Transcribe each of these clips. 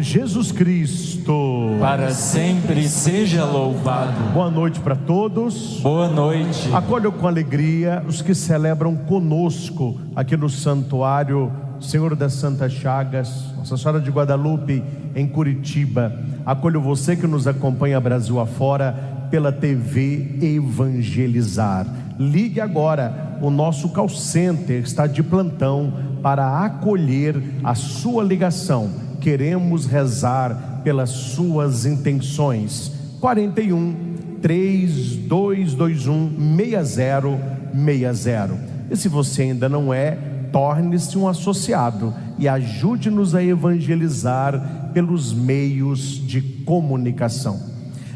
Jesus Cristo, para sempre seja louvado. Boa noite para todos. Boa noite. Acolho com alegria os que celebram conosco aqui no Santuário Senhor das Santas Chagas, Nossa Senhora de Guadalupe, em Curitiba. Acolho você que nos acompanha Brasil afora pela TV Evangelizar. Ligue agora, o nosso call center está de plantão para acolher a sua ligação. Queremos rezar pelas suas intenções. 41 3221 6060. E se você ainda não é, torne-se um associado e ajude-nos a evangelizar pelos meios de comunicação.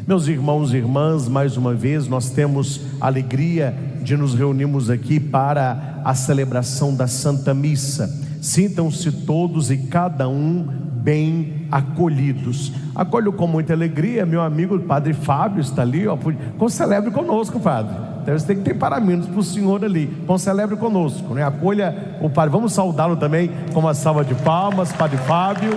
Meus irmãos e irmãs, mais uma vez nós temos a alegria de nos reunirmos aqui para a celebração da Santa Missa. Sintam-se todos e cada um bem acolhidos. Acolho com muita alegria meu amigo o Padre Fábio, está ali, celebre conosco, Padre. Então você tem que ter paramentos para o senhor ali. Celebre conosco, né? Acolha o Padre. Vamos saudá-lo também com uma salva de palmas, Padre Fábio.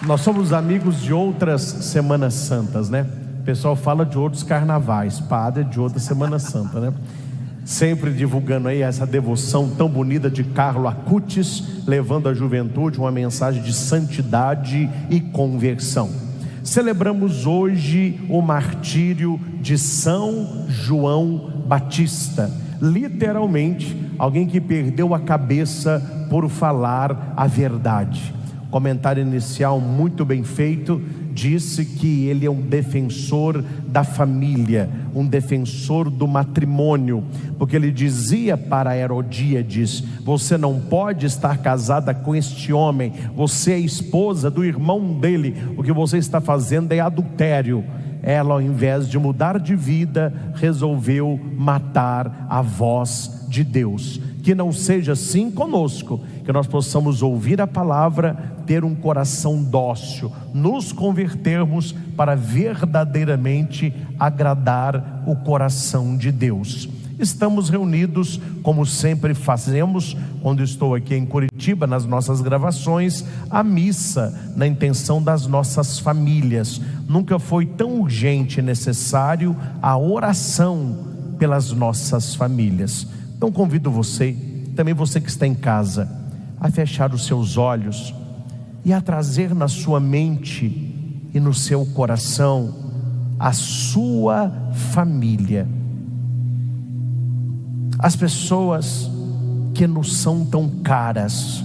Nós somos amigos de outras Semanas Santas, né? O pessoal fala de outros carnavais, Padre de outra Semana Santa, né? Sempre divulgando aí essa devoção tão bonita de Carlo Acutis, levando à juventude uma mensagem de santidade e conversão. Celebramos hoje o martírio de São João Batista, literalmente alguém que perdeu a cabeça por falar a verdade. Comentário inicial muito bem feito, disse que ele é um defensor da família, um defensor do matrimônio, porque ele dizia para Herodíades: você não pode estar casada com este homem, você é esposa do irmão dele, o que você está fazendo é adultério. Ela, ao invés de mudar de vida, resolveu matar a voz de Deus. Que não seja assim conosco, que nós possamos ouvir a palavra, ter um coração dócil, nos convertermos para verdadeiramente agradar o coração de Deus. Estamos reunidos, como sempre fazemos, quando estou aqui em Curitiba, nas nossas gravações, a missa, na intenção das nossas famílias. Nunca foi tão urgente e necessário a oração pelas nossas famílias. Então convido você, também você que está em casa, a fechar os seus olhos e a trazer na sua mente e no seu coração a sua família, as pessoas que nos são tão caras.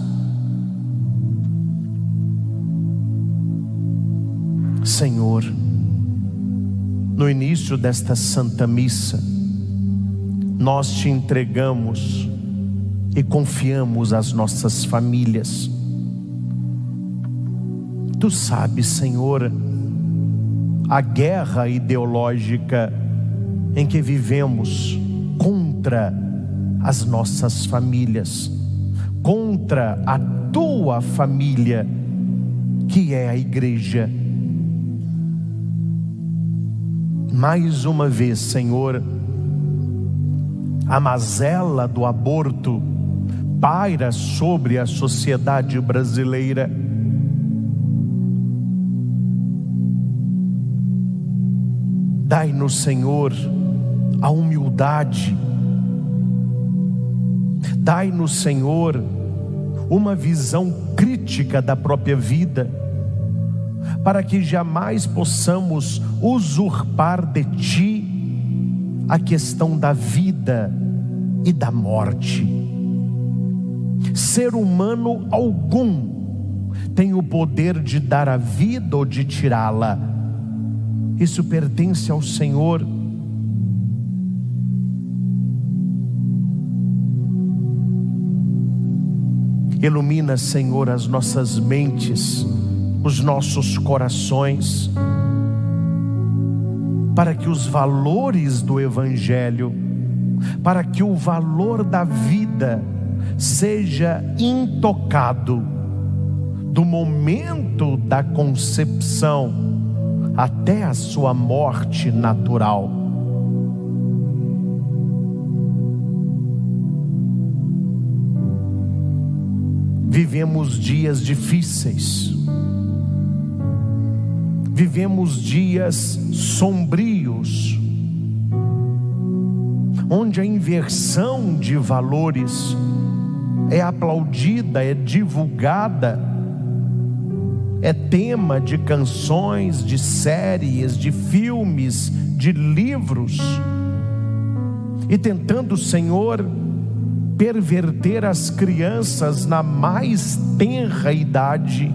Senhor, no início desta Santa Missa, nós te entregamos e confiamos as nossas famílias. Tu sabes, Senhor, a guerra ideológica em que vivemos contra as nossas famílias, contra a tua família, que é a igreja. Mais uma vez, Senhor, a mazela do aborto paira sobre a sociedade brasileira. Dai-nos, Senhor, a humildade. Dai-nos, Senhor, uma visão crítica da própria vida, para que jamais possamos usurpar de Ti a questão da vida e da morte. Ser humano algum tem o poder de dar a vida ou de tirá-la. Isso pertence ao Senhor. Ilumina, Senhor, as nossas mentes, os nossos corações, para que os valores do Evangelho, para que o valor da vida seja intocado, do momento da concepção até a sua morte natural. vivemos dias difíceis, vivemos dias sombrios, onde a inversão de valores é aplaudida, é divulgada, é tema de canções, de séries, de filmes, de livros, e tentando, Senhor, perverter as crianças na mais tenra idade.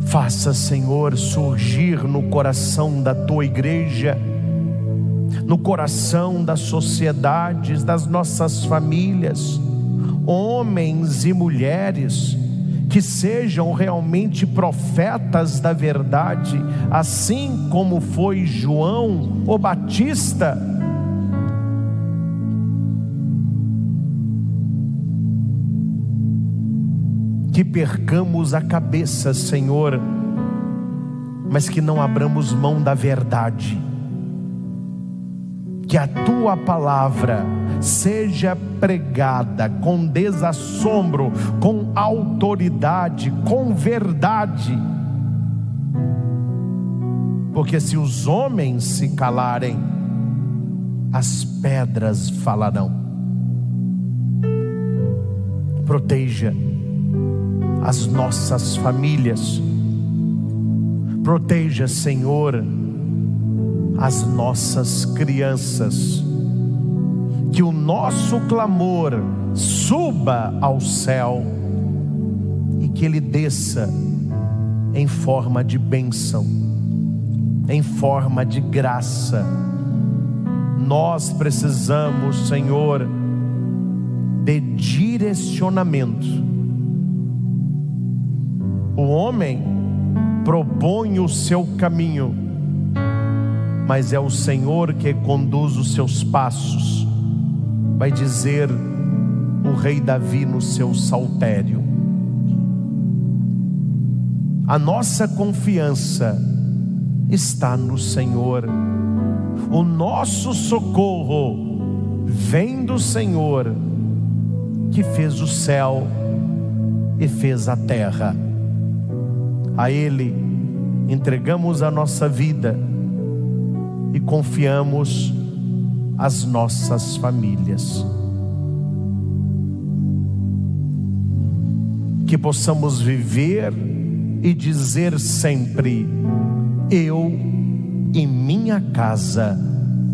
Faça, Senhor, surgir no coração da tua igreja, no coração das sociedades, das nossas famílias, homens e mulheres que sejam realmente profetas da verdade, assim como foi João o Batista. Que percamos a cabeça, Senhor, mas que não abramos mão da verdade. Que a tua palavra seja pregada com desassombro, com autoridade, com verdade. Porque se os homens se calarem, as pedras falarão. Proteja as nossas famílias, proteja, Senhor, as nossas crianças, que o nosso clamor suba ao céu e que ele desça em forma de bênção, em forma de graça. Nós precisamos, Senhor, de direcionamento. O homem propõe o seu caminho, mas é o Senhor que conduz os seus passos. Vai dizer o rei Davi no seu saltério. A nossa confiança está no Senhor. O nosso socorro vem do Senhor, que fez o céu e fez a terra. A Ele entregamos a nossa vida e confiamos as nossas famílias. Que possamos viver e dizer sempre: eu e minha casa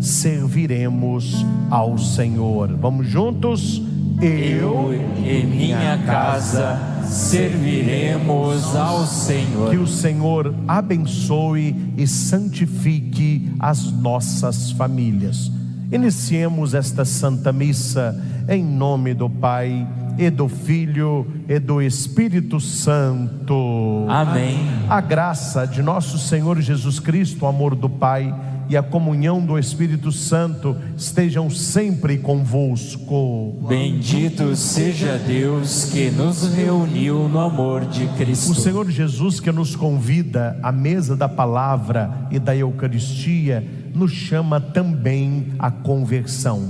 serviremos ao Senhor. Vamos juntos? Eu e minha casa serviremos ao Senhor. Que o Senhor abençoe e santifique as nossas famílias. Iniciemos esta Santa Missa em nome do Pai e do Filho e do Espírito Santo. Amém. A graça de nosso Senhor Jesus Cristo, o amor do Pai e a comunhão do Espírito Santo estejam sempre convosco. Bendito seja Deus que nos reuniu no amor de Cristo. O Senhor Jesus, que nos convida à mesa da palavra e da Eucaristia, nos chama também à conversão,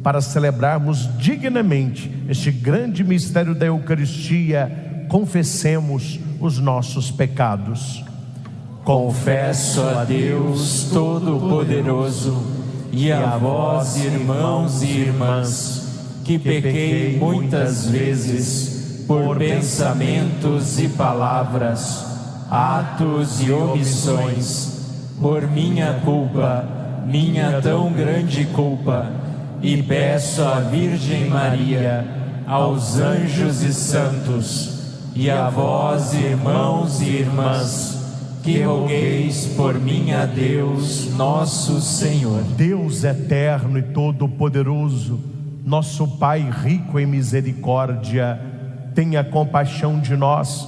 para celebrarmos dignamente este grande mistério da Eucaristia. Confessemos os nossos pecados. Confesso a Deus Todo-Poderoso e a vós, irmãos e irmãs, que pequei muitas vezes por pensamentos e palavras, atos e omissões, por minha culpa, minha tão grande culpa, e peço à Virgem Maria, aos anjos e santos, e a vós, irmãos e irmãs, que rogueis por mim a Deus nosso Senhor. Deus eterno e todo-poderoso, nosso Pai rico em misericórdia, tenha compaixão de nós,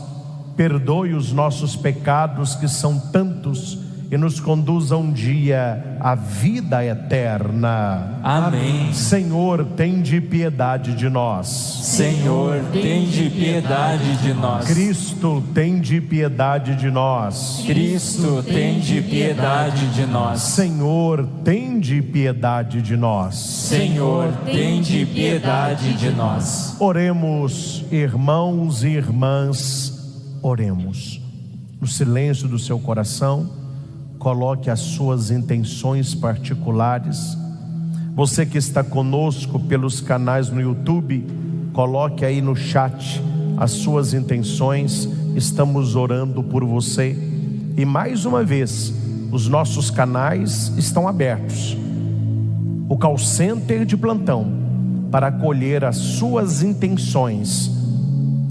perdoe os nossos pecados, que são tantos, e nos conduza um dia à vida eterna. Amém. Senhor, tende piedade de nós. Senhor, tende piedade de nós. Cristo, tende piedade de nós. Cristo, tende piedade de nós. Senhor, tende piedade de nós. Senhor, tende piedade de nós. Oremos, irmãos e irmãs, oremos. No silêncio do seu coração, coloque as suas intenções particulares. Você que está conosco pelos canais no YouTube, coloque aí no chat as suas intenções. Estamos orando por você. E mais uma vez, os nossos canais estão abertos. O call center de plantão, para acolher as suas intenções.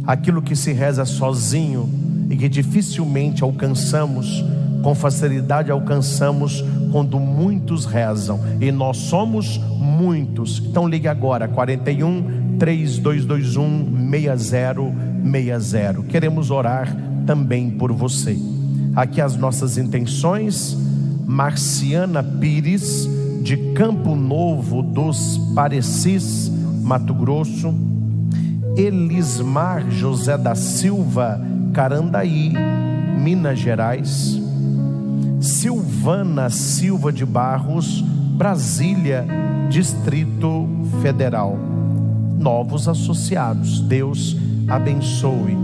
Aquilo que se reza sozinho e que dificilmente alcançamos, com facilidade alcançamos quando muitos rezam, e nós somos muitos. Então ligue agora, 41 3221 6060. Queremos orar também por você. Aqui as nossas intenções: Marciana Pires, de Campo Novo dos Parecis, Mato Grosso. Elismar José da Silva, Carandaí, Minas Gerais. Silvana Silva de Barros, Brasília, Distrito Federal. Novos associados, Deus abençoe.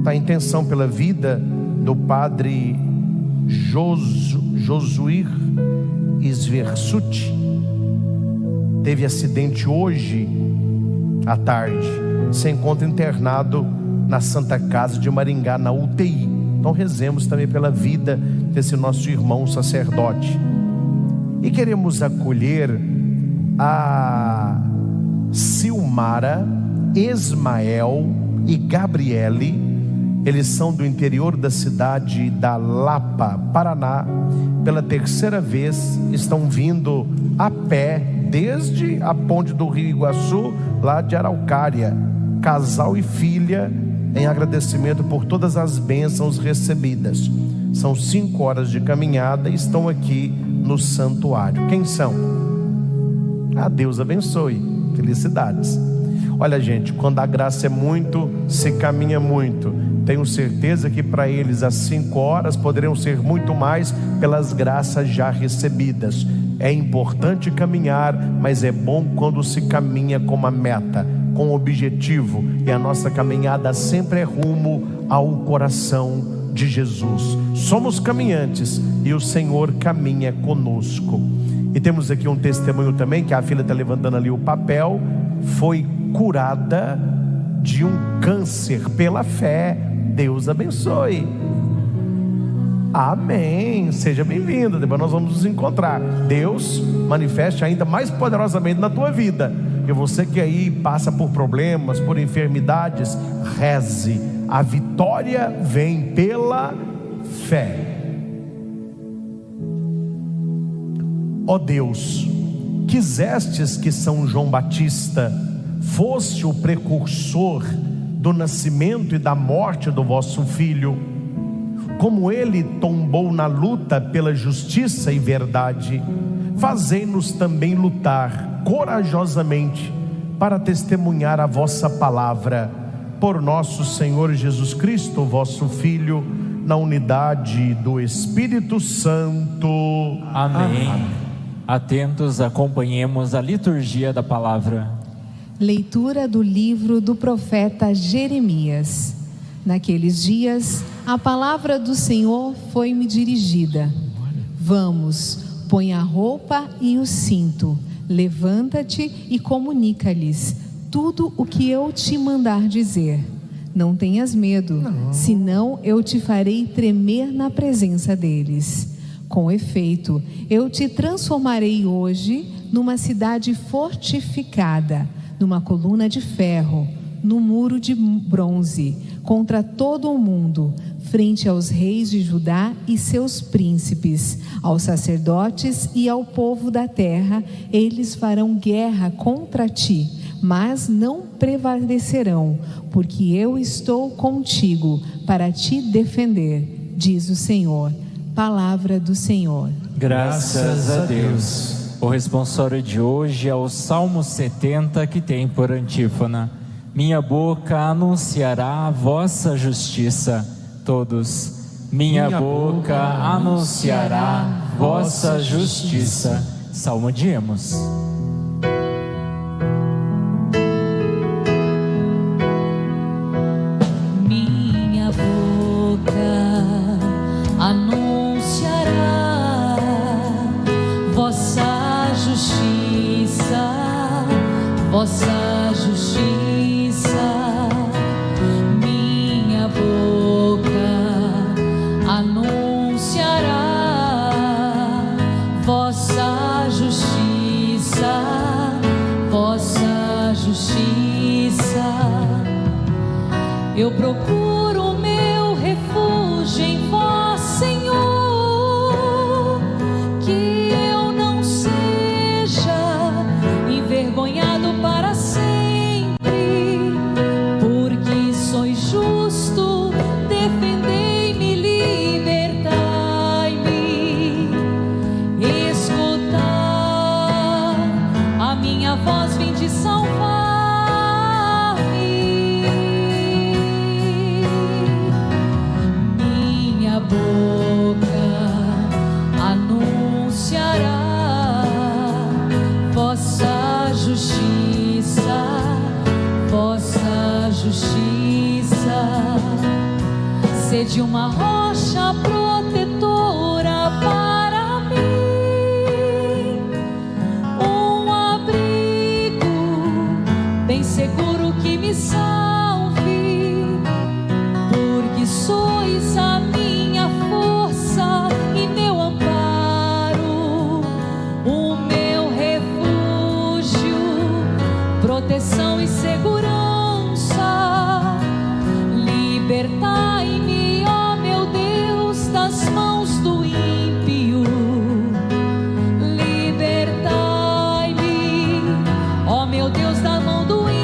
A intenção pela vida do padre Josuir Sversuti. Teve acidente hoje à tarde, se encontra internado na Santa Casa de Maringá, na UTI. Então rezemos também pela vida desse nosso irmão sacerdote. E queremos acolher a Silmara, Ismael e Gabriele. Eles são do interior da cidade da Lapa, Paraná. Pela terceira vez estão vindo a pé desde a ponte do Rio Iguaçu, lá de Araucária. Casal e filha, em agradecimento por todas as bênçãos recebidas. São 5 horas de caminhada e estão aqui no santuário. Quem são? Deus abençoe. Felicidades. Olha, gente, quando a graça é muito, se caminha muito. Tenho certeza que para eles as 5 horas poderiam ser muito mais pelas graças já recebidas. É importante caminhar, mas é bom quando se caminha com uma meta, com um objetivo, e a nossa caminhada sempre é rumo ao coração de Jesus. Somos caminhantes e o Senhor caminha conosco. E temos aqui um testemunho também, que a filha está levantando ali o papel. Foi curada de um câncer pela fé. Deus abençoe. Amém. Seja bem-vindo. Depois nós vamos nos encontrar. Deus manifeste ainda mais poderosamente na tua vida. E você que aí passa por problemas, por enfermidades, reze. A vitória vem pela fé. Ó Deus, quisestes que São João Batista fosse o precursor do nascimento e da morte do vosso filho. Como ele tombou na luta pela justiça e verdade, fazei-nos também lutar corajosamente para testemunhar a vossa palavra, por nosso Senhor Jesus Cristo, vosso Filho, na unidade do Espírito Santo. Amém. Amém. Atentos, acompanhemos a liturgia da palavra. Leitura do livro do profeta Jeremias. Naqueles dias, a palavra do Senhor foi-me dirigida. Vamos, põe a roupa e o cinto, levanta-te e comunica-lhes tudo o que eu te mandar dizer. Não tenhas medo, senão eu te farei tremer na presença deles. Com efeito, eu te transformarei hoje numa cidade fortificada, numa coluna de ferro, num muro de bronze, contra todo o mundo, frente aos reis de Judá e seus príncipes, aos sacerdotes e ao povo da terra. Eles farão guerra contra ti, mas não prevalecerão, porque eu estou contigo para te defender, diz o Senhor. Palavra do Senhor. Graças a Deus. O responsório de hoje é o Salmo 70, que tem por antífona: minha boca anunciará a vossa justiça. Todos. Minha boca anunciará vossa justiça. Salmodiemos. Minha boca anunciará vossa justiça, vossa justiça. Minha boca anunciará vossa justiça, vossa justiça. Eu procuro o meu refúgio em vós, Senhor, que eu não seja envergonhado para sempre, porque sois justo, defendei-me, libertai-me. Escutai a minha voz, vinde salvar. Boca anunciará vossa justiça, vossa justiça. Sede uma rocha protetora para mim, um abrigo bem seguro que me salve, porque sois a minha força e meu amparo, o meu refúgio, proteção e segurança. Libertai-me, ó meu Deus, das mãos do ímpio. Libertai-me, ó meu Deus, da mão do ímpio.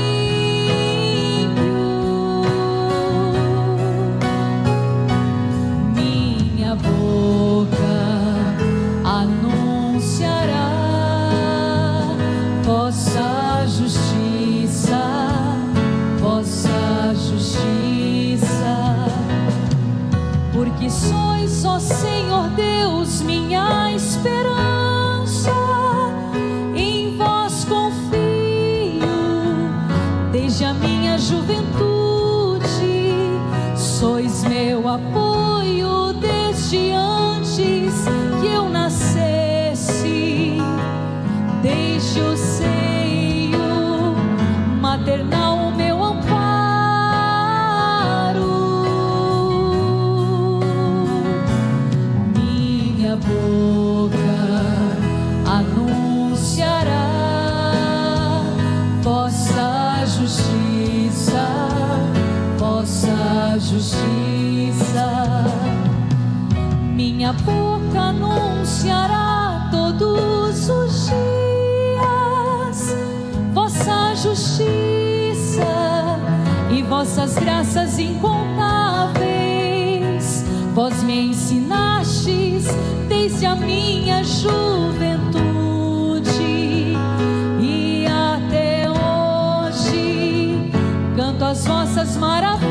Minha boca anunciará vossa justiça, vossa justiça. Porque sois, ó Senhor Deus, minha esperança, em vós confio desde a minha juventude. Sois meu apoio desde antes que eu nascesse, desde o seio maternal o meu amparo. Minha boca anunciará vossa justiça, vossa justiça. Minha boca anunciará todos os dias vossa justiça e vossas graças incontáveis. Vós me ensinastes desde a minha juventude e até hoje canto as vossas maravilhas.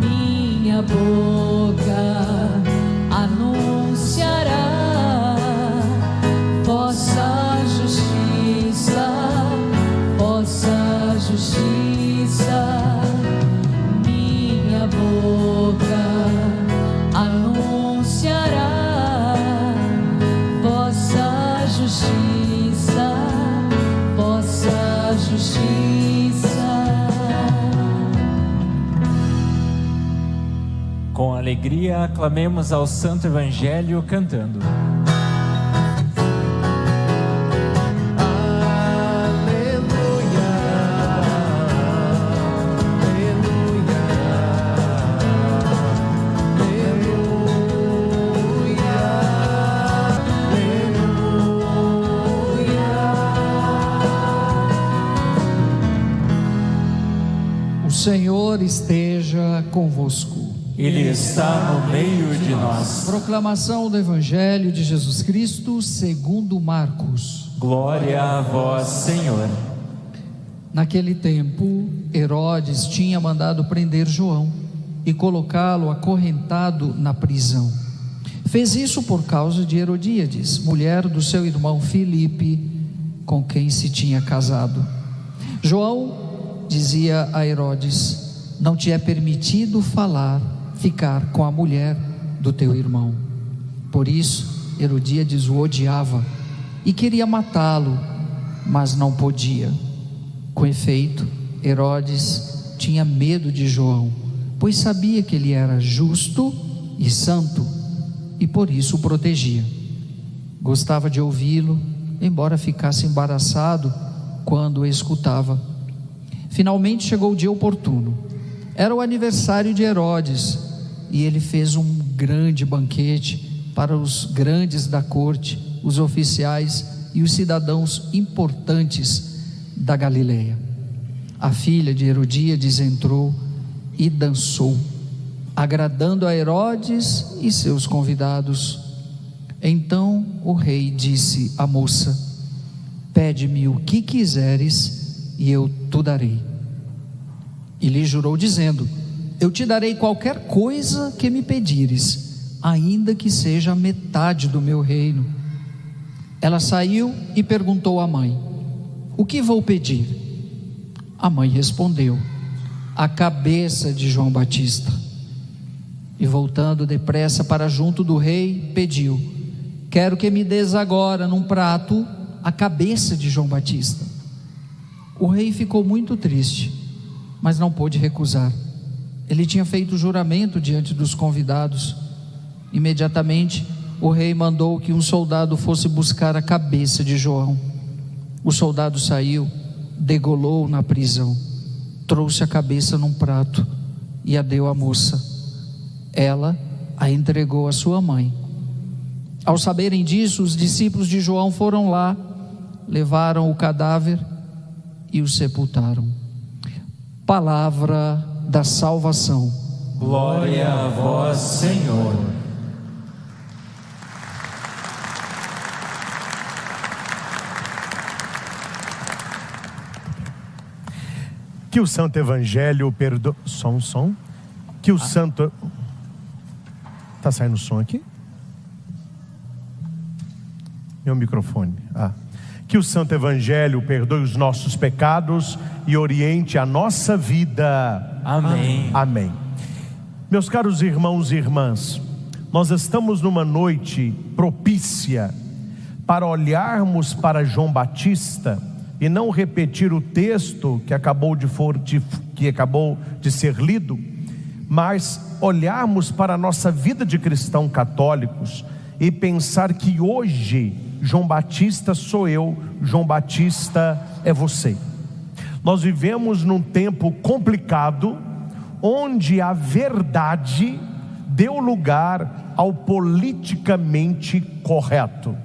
Minha boca anunciará vossa justiça, vossa justiça. Minha boca anunciará vossa justiça, vossa justiça. Com alegria, aclamemos ao Santo Evangelho cantando. Aleluia, aleluia, aleluia. esteja convosco. Ele está no meio de nós. Proclamação do Evangelho de Jesus Cristo segundo Marcos. Glória a vós, Senhor. Naquele tempo, Herodes tinha mandado prender João e colocá-lo acorrentado na prisão. Fez isso por causa de Herodíades, mulher do seu irmão Filipe, com quem se tinha casado. João dizia a Herodes: não te é permitido ficar com a mulher do teu irmão. Por isso, Herodíades o odiava e queria matá-lo, mas não podia. Com efeito, Herodes tinha medo de João, pois sabia que ele era justo e santo, e por isso o protegia. Gostava de ouvi-lo, embora ficasse embaraçado quando o escutava. Finalmente chegou o dia oportuno. Era o aniversário de Herodes, e ele fez um grande banquete para os grandes da corte, os oficiais e os cidadãos importantes da Galileia. A filha de Herodíades entrou e dançou, agradando a Herodes e seus convidados. Então o rei disse à moça: pede-me o que quiseres e eu te darei. E lhe jurou dizendo: eu te darei qualquer coisa que me pedires, ainda que seja a metade do meu reino. Ela saiu e perguntou à mãe: o que vou pedir? A mãe respondeu: a cabeça de João Batista. E voltando depressa para junto do rei, pediu: quero que me des agora num prato a cabeça de João Batista. O rei ficou muito triste, mas não pôde recusar. Ele tinha feito juramento diante dos convidados. Imediatamente o rei mandou que um soldado fosse buscar a cabeça de João. O soldado saiu, degolou na prisão, trouxe a cabeça num prato e a deu à moça. Ela a entregou à sua mãe. Ao saberem disso, os discípulos de João foram lá, levaram o cadáver e o sepultaram. Palavra da salvação. Glória a vós, Senhor. Que o Santo Evangelho perdoe. Que o Santo. Tá saindo som aqui? Meu microfone. Que o Santo Evangelho perdoe os nossos pecados e oriente a nossa vida. Amém. Amém. Meus caros irmãos e irmãs, nós estamos numa noite propícia para olharmos para João Batista e não repetir o texto que acabou de ser lido, mas olharmos para a nossa vida de cristão católicos e pensar que hoje João Batista sou eu, João Batista é você. Nós vivemos num tempo complicado, onde a verdade deu lugar ao politicamente correto.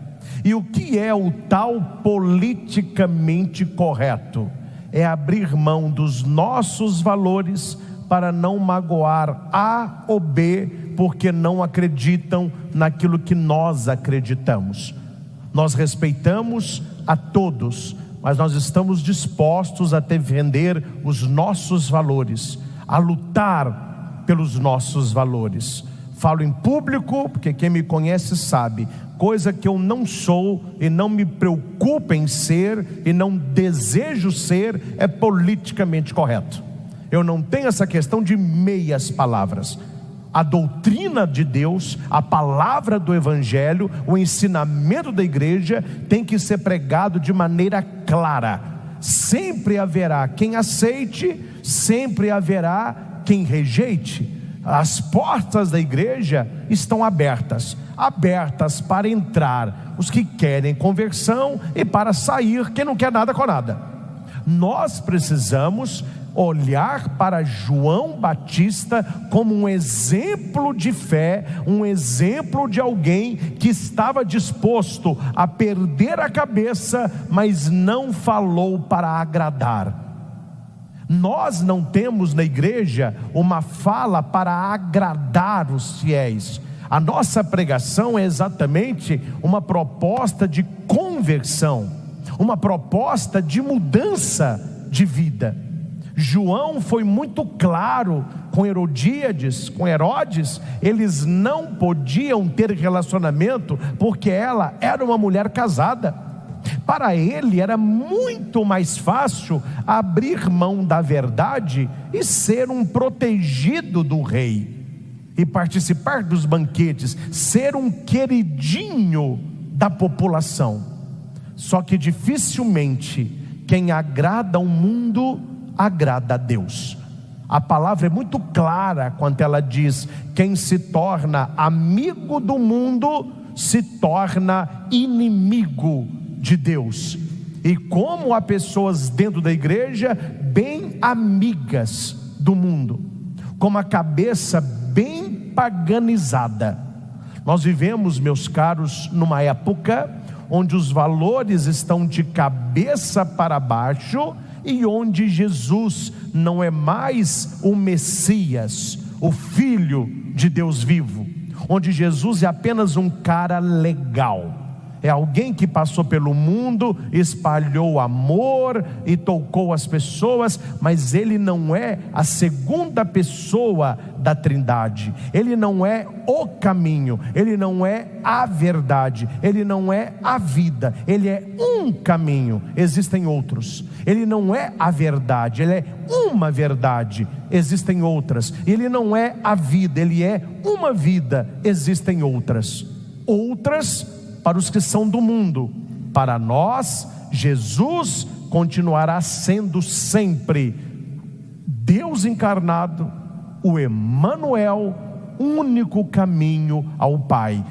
E o que é o tal politicamente correto? É abrir mão dos nossos valores para não magoar A ou B, porque não acreditam naquilo que nós acreditamos. Nós respeitamos a todos, mas nós estamos dispostos a defender os nossos valores, a lutar pelos nossos valores. Falo em público, porque quem me conhece sabe, coisa que eu não sou e não me preocupo em ser e não desejo ser, é politicamente correto. Eu não tenho essa questão de meias palavras. A doutrina de Deus, a palavra do Evangelho, o ensinamento da igreja tem que ser pregado de maneira clara. Sempre haverá quem aceite, sempre haverá quem rejeite. As portas da igreja estão abertas para entrar os que querem conversão e para sair quem não quer nada com nada. Nós precisamos olhar para João Batista como um exemplo de fé, um exemplo de alguém que estava disposto a perder a cabeça, mas não falou para agradar. Nós não temos na igreja uma fala para agradar os fiéis. A nossa pregação é exatamente uma proposta de conversão, uma proposta de mudança de vida. João foi muito claro com Herodíades, com Herodes. Eles não podiam ter relacionamento porque ela era uma mulher casada. Para ele era muito mais fácil abrir mão da verdade e ser um protegido do rei, e participar dos banquetes, ser um queridinho da população. Só que dificilmente quem agrada ao mundo agrada a Deus. A palavra é muito clara quando ela diz: quem se torna amigo do mundo se torna inimigo de Deus. E como há pessoas dentro da igreja bem amigas do mundo, com uma cabeça bem paganizada. Nós vivemos, meus caros, numa época onde os valores estão de cabeça para baixo e onde Jesus não é mais o Messias, o Filho de Deus vivo, onde Jesus é apenas um cara legal. É alguém que passou pelo mundo, espalhou amor e tocou as pessoas, mas ele não é a segunda pessoa da Trindade. Ele não é o caminho, ele não é a verdade, ele não é a vida. Ele é um caminho, existem outros. Ele não é a verdade, ele é uma verdade, existem outras. Ele não é a vida, ele é uma vida, existem outras. Outras para os que são do mundo. Para nós, Jesus continuará sendo sempre Deus encarnado, o Emanuel, único caminho ao Pai.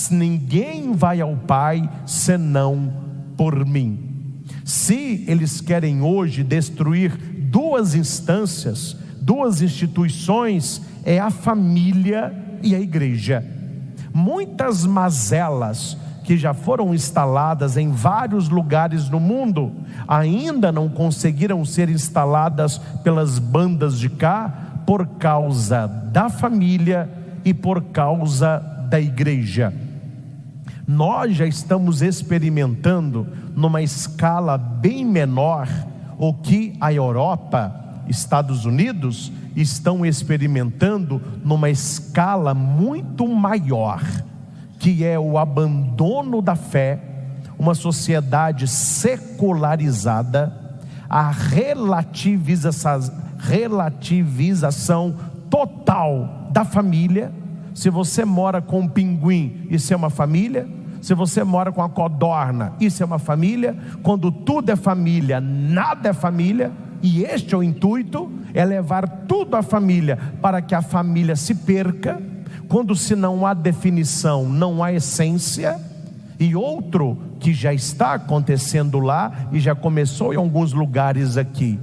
Ninguém vai ao Pai senão por mim. Se eles querem hoje destruir duas instâncias, duas instituições, é a família e a igreja. Muitas mazelas que já foram instaladas em vários lugares no mundo, ainda não conseguiram ser instaladas pelas bandas de cá, por causa da família e por causa da igreja. Nós já estamos experimentando numa escala bem menor o que a Europa, Estados Unidos, estão experimentando numa escala muito maior, que é o abandono da fé, uma sociedade secularizada, a relativização total da família. Se você mora com um pinguim, isso é uma família. Se você mora com a codorna, isso é uma família. Quando tudo é família, nada é família. E este é o intuito, é levar tudo à família, para que a família se perca. Quando se não há definição, não há essência. E outro que já está acontecendo lá, e já começou em alguns lugares aqui,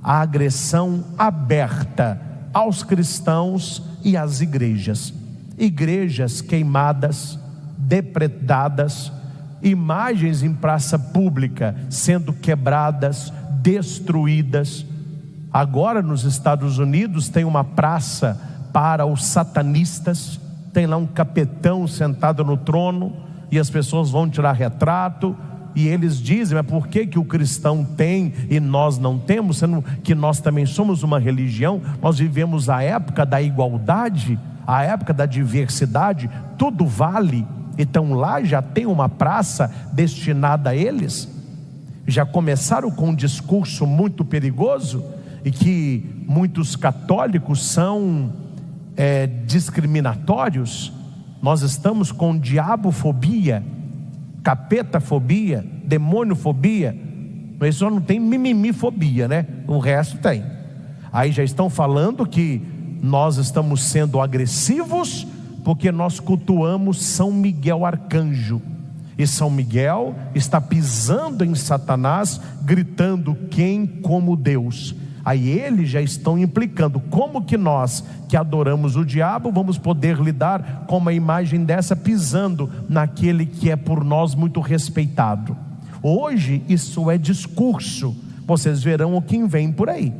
a agressão aberta aos cristãos e às igrejas. Igrejas queimadas, depredadas, imagens em praça pública sendo quebradas, destruídas. Agora nos Estados Unidos tem uma praça para os satanistas, tem lá um capetão sentado no trono, e as pessoas vão tirar retrato, e eles dizem: mas por que o cristão tem e nós não temos, sendo que nós também somos uma religião? Nós vivemos a época da igualdade, a época da diversidade, tudo vale. Então lá já tem uma praça destinada a eles. Já começaram com um discurso muito perigoso, e que muitos católicos são discriminatórios. Nós estamos com diabofobia, capetafobia, demoniofobia. Mas só não tem mimimifobia, né? O resto tem. Aí já estão falando que nós estamos sendo agressivos porque nós cultuamos São Miguel Arcanjo, e São Miguel está pisando em Satanás, gritando: quem como Deus? Aí eles já estão implicando: como que nós que adoramos o diabo vamos poder lidar com uma imagem dessa pisando naquele que é por nós muito respeitado? Hoje isso é discurso, vocês verão o que vem por aí.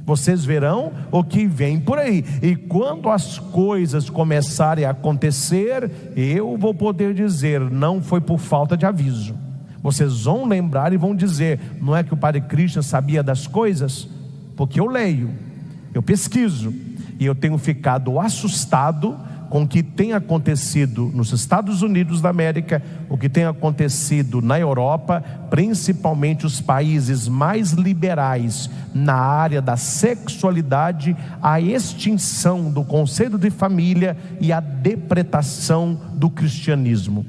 Vocês verão o que vem por aí. E quando as coisas começarem a acontecer, eu vou poder dizer: não foi por falta de aviso. Vocês vão lembrar e vão dizer: não é que o Padre Christian sabia das coisas? Porque eu leio, eu pesquiso, e eu tenho ficado assustado com o que tem acontecido nos Estados Unidos da América, o que tem acontecido na Europa, principalmente os países mais liberais na área da sexualidade, a extinção do conceito de família e a depretação do cristianismo.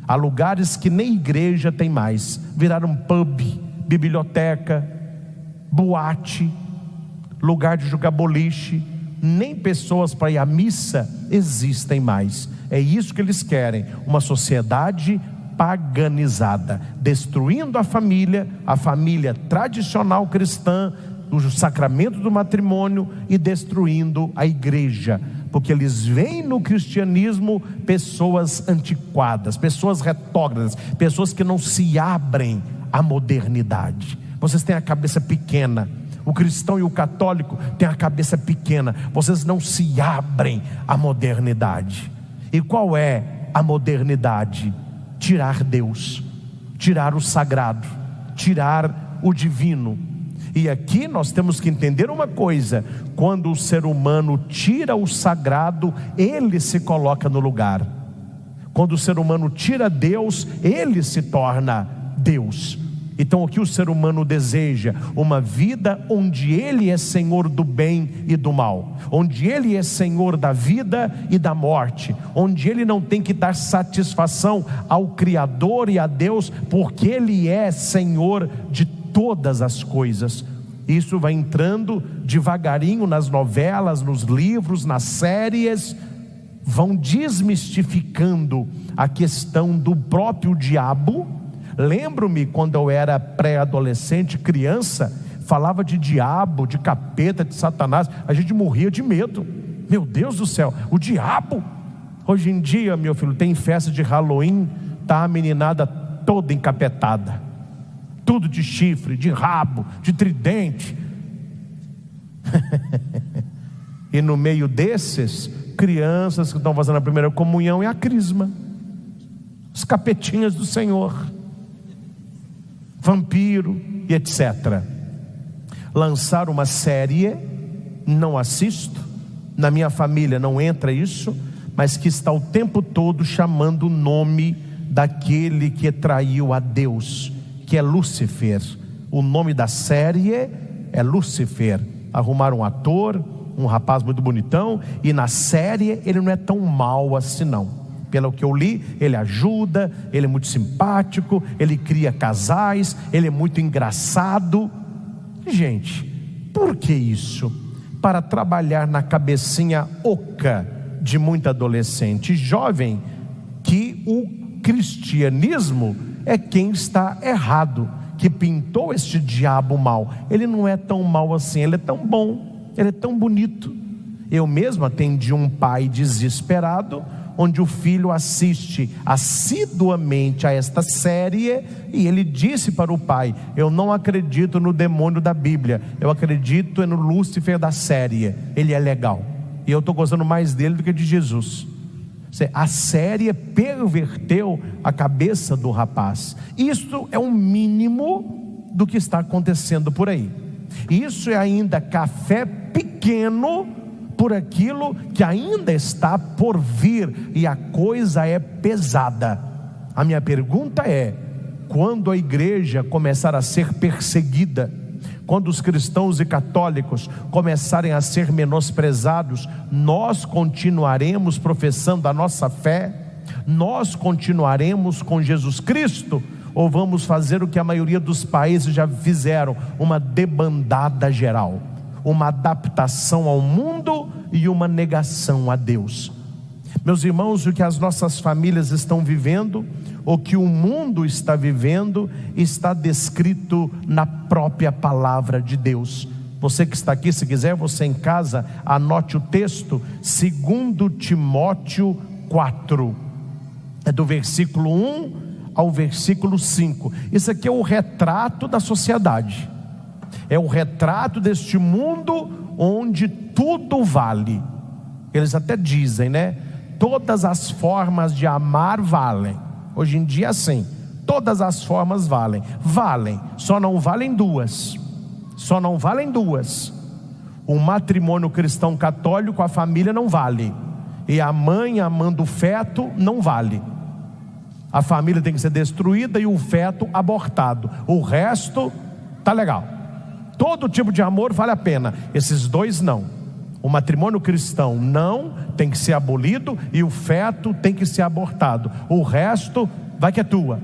Há lugares que nem igreja tem mais, viraram pub, biblioteca, boate, lugar de jogar boliche. Nem pessoas para ir à missa existem mais. É isso que eles querem, uma sociedade paganizada, destruindo a família tradicional cristã, o sacramento do matrimônio, e destruindo a igreja, porque eles veem no cristianismo pessoas antiquadas, pessoas retrógradas, pessoas que não se abrem à modernidade. Vocês têm a cabeça pequena. O cristão e o católico têm a cabeça pequena. Vocês não se abrem à modernidade. E qual é a modernidade? Tirar Deus, tirar o sagrado, tirar o divino. E aqui nós temos que entender uma coisa: quando o ser humano tira o sagrado, ele se coloca no lugar. Quando o ser humano tira Deus, ele se torna Deus. Então o que o ser humano deseja? Uma vida onde ele é senhor do bem e do mal, onde ele é senhor da vida e da morte, onde ele não tem que dar satisfação ao Criador e a Deus, porque ele é senhor de todas as coisas. Isso vai entrando devagarinho nas novelas, nos livros, nas séries, vão desmistificando a questão do próprio diabo. Lembro-me quando eu era pré-adolescente, criança, falava de diabo, de capeta, de Satanás, a gente morria de medo. Meu Deus do céu, o diabo! Hoje em dia, meu filho, tem festa de Halloween, tá a meninada toda encapetada, tudo de chifre, de rabo, de tridente. E no meio desses, crianças que estão fazendo a primeira comunhão e a crisma, os capetinhas do Senhor, vampiro e etc. Lançar uma série, não assisto, na minha família não entra isso, mas que está o tempo todo chamando o nome daquele que traiu a Deus, que é Lúcifer. O nome da série é Lúcifer. Arrumaram um ator, um rapaz muito bonitão, e na série ele não é tão mal assim não. Pelo que eu li, ele ajuda, ele é muito simpático, ele cria casais, ele é muito engraçado. Gente, por que isso? Para trabalhar na cabecinha oca de muito adolescente jovem, que o cristianismo é quem está errado, que pintou este diabo mal. Ele não é tão mal assim, ele é tão bom, ele é tão bonito. Eu mesmo atendi um pai desesperado, onde o filho assiste assiduamente a esta série, e ele disse para o pai: eu não acredito no demônio da Bíblia, eu acredito no Lúcifer da série, ele é legal, e eu estou gostando mais dele do que de Jesus. A série perverteu a cabeça do rapaz. Isso é o mínimo do que está acontecendo por aí. Isso é ainda café pequeno por aquilo que ainda está por vir, e a coisa é pesada. A minha pergunta é: quando a igreja começar a ser perseguida, quando os cristãos e católicos começarem a ser menosprezados, nós continuaremos professando a nossa fé? Nós continuaremos com Jesus Cristo? Ou vamos fazer o que a maioria dos países já fizeram, uma debandada geral, uma adaptação ao mundo e uma negação a Deus? Meus irmãos, o que as nossas famílias estão vivendo, o que o mundo está vivendo, está descrito na própria palavra de Deus. Você que está aqui, se quiser, você em casa, anote o texto, 2 Timóteo 4, é do versículo 1 ao versículo 5. Isso aqui é o retrato da sociedade. É o retrato deste mundo onde tudo vale. Eles até dizem, né? Todas as formas de amar valem. Hoje em dia sim, todas as formas valem. Valem, só não valem duas. Só não valem duas. O matrimônio cristão católico, a família não vale. E a mãe amando o feto não vale. A família tem que ser destruída e o feto abortado. O resto tá legal. Todo tipo de amor vale a pena. Esses dois não. O matrimônio cristão não, tem que ser abolido, e o feto tem que ser abortado. O resto vai que é tua.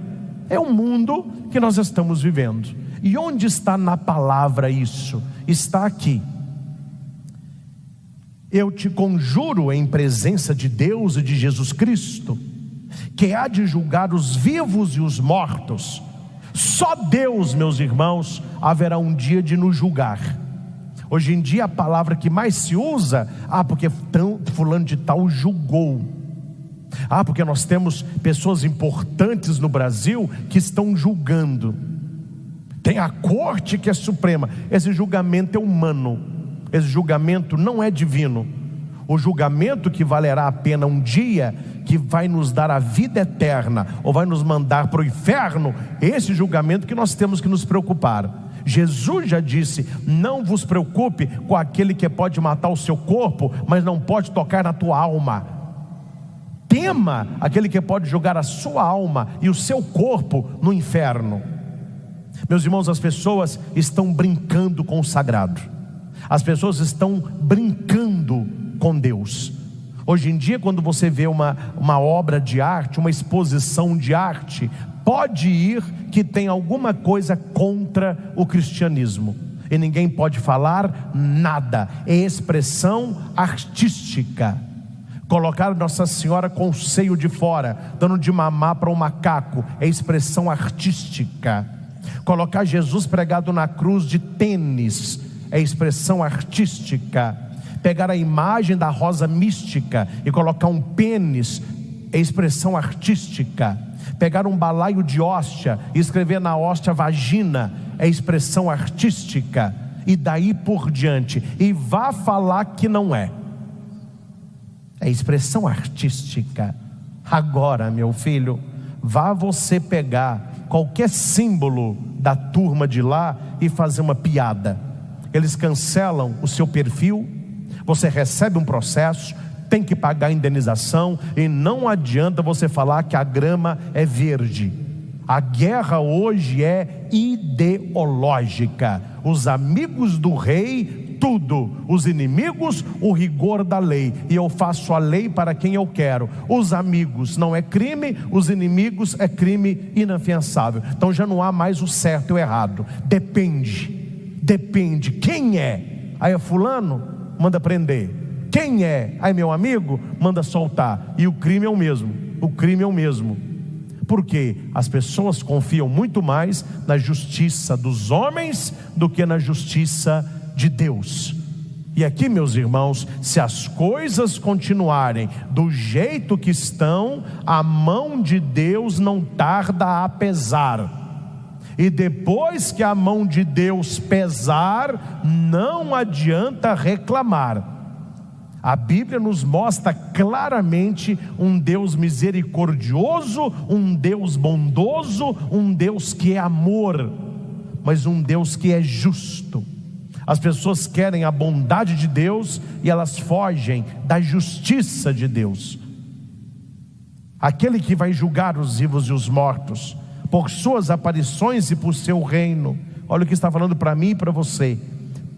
É o mundo que nós estamos vivendo. E onde está na palavra isso? Está aqui. Eu te conjuro em presença de Deus e de Jesus Cristo, que há de julgar os vivos e os mortos. Só Deus, meus irmãos, haverá um dia de nos julgar. Hoje em dia a palavra que mais se usa, porque fulano de tal julgou. Porque nós temos pessoas importantes no Brasil que estão julgando. Tem a corte que é suprema. Esse julgamento é humano. Esse julgamento não é divino. O julgamento que valerá a pena um dia, que vai nos dar a vida eterna, ou vai nos mandar para o inferno, esse julgamento que nós temos que nos preocupar. Jesus já disse: não vos preocupe com aquele que pode matar o seu corpo, mas não pode tocar na tua alma. Tema aquele que pode jogar a sua alma e o seu corpo no inferno. Meus irmãos, as pessoas estão brincando com o sagrado. As pessoas estão brincando com Deus. Hoje em dia, quando você vê uma obra de arte, uma exposição de arte, pode ir que tem alguma coisa contra o cristianismo, e ninguém pode falar nada. É expressão artística. Colocar Nossa Senhora com o seio de fora, dando de mamar para um macaco, é expressão artística. Colocar Jesus pregado na cruz de tênis, é expressão artística. Pegar a imagem da rosa mística e colocar um pênis, é expressão artística. Pegar um balaio de hóstia e escrever na hóstia vagina, é expressão artística. E daí por diante. E vá falar que não é. É expressão artística. Agora, meu filho, vá você pegar qualquer símbolo da turma de lá e fazer uma piada. Eles cancelam o seu perfil, você recebe um processo, tem que pagar a indenização, e não adianta você falar que a grama é verde. A guerra hoje é ideológica. Os amigos do rei, tudo. Os inimigos, o rigor da lei. E eu faço a lei para quem eu quero. Os amigos não é crime, os inimigos é crime inafiançável. Então já não há mais o certo e o errado. Depende. Quem é? Aí é fulano, manda prender. Quem é? Aí meu amigo, manda soltar. E o crime é o mesmo. Porque as pessoas confiam muito mais na justiça dos homens do que na justiça de Deus. E aqui, meus irmãos, se as coisas continuarem do jeito que estão, a mão de Deus não tarda a pesar. E depois que a mão de Deus pesar, não adianta reclamar. A Bíblia nos mostra claramente um Deus misericordioso, um Deus bondoso, um Deus que é amor, mas um Deus que é justo. As pessoas querem a bondade de Deus e elas fogem da justiça de Deus. Aquele que vai julgar os vivos e os mortos, por suas aparições e por seu reino. Olha o que está falando para mim e para você.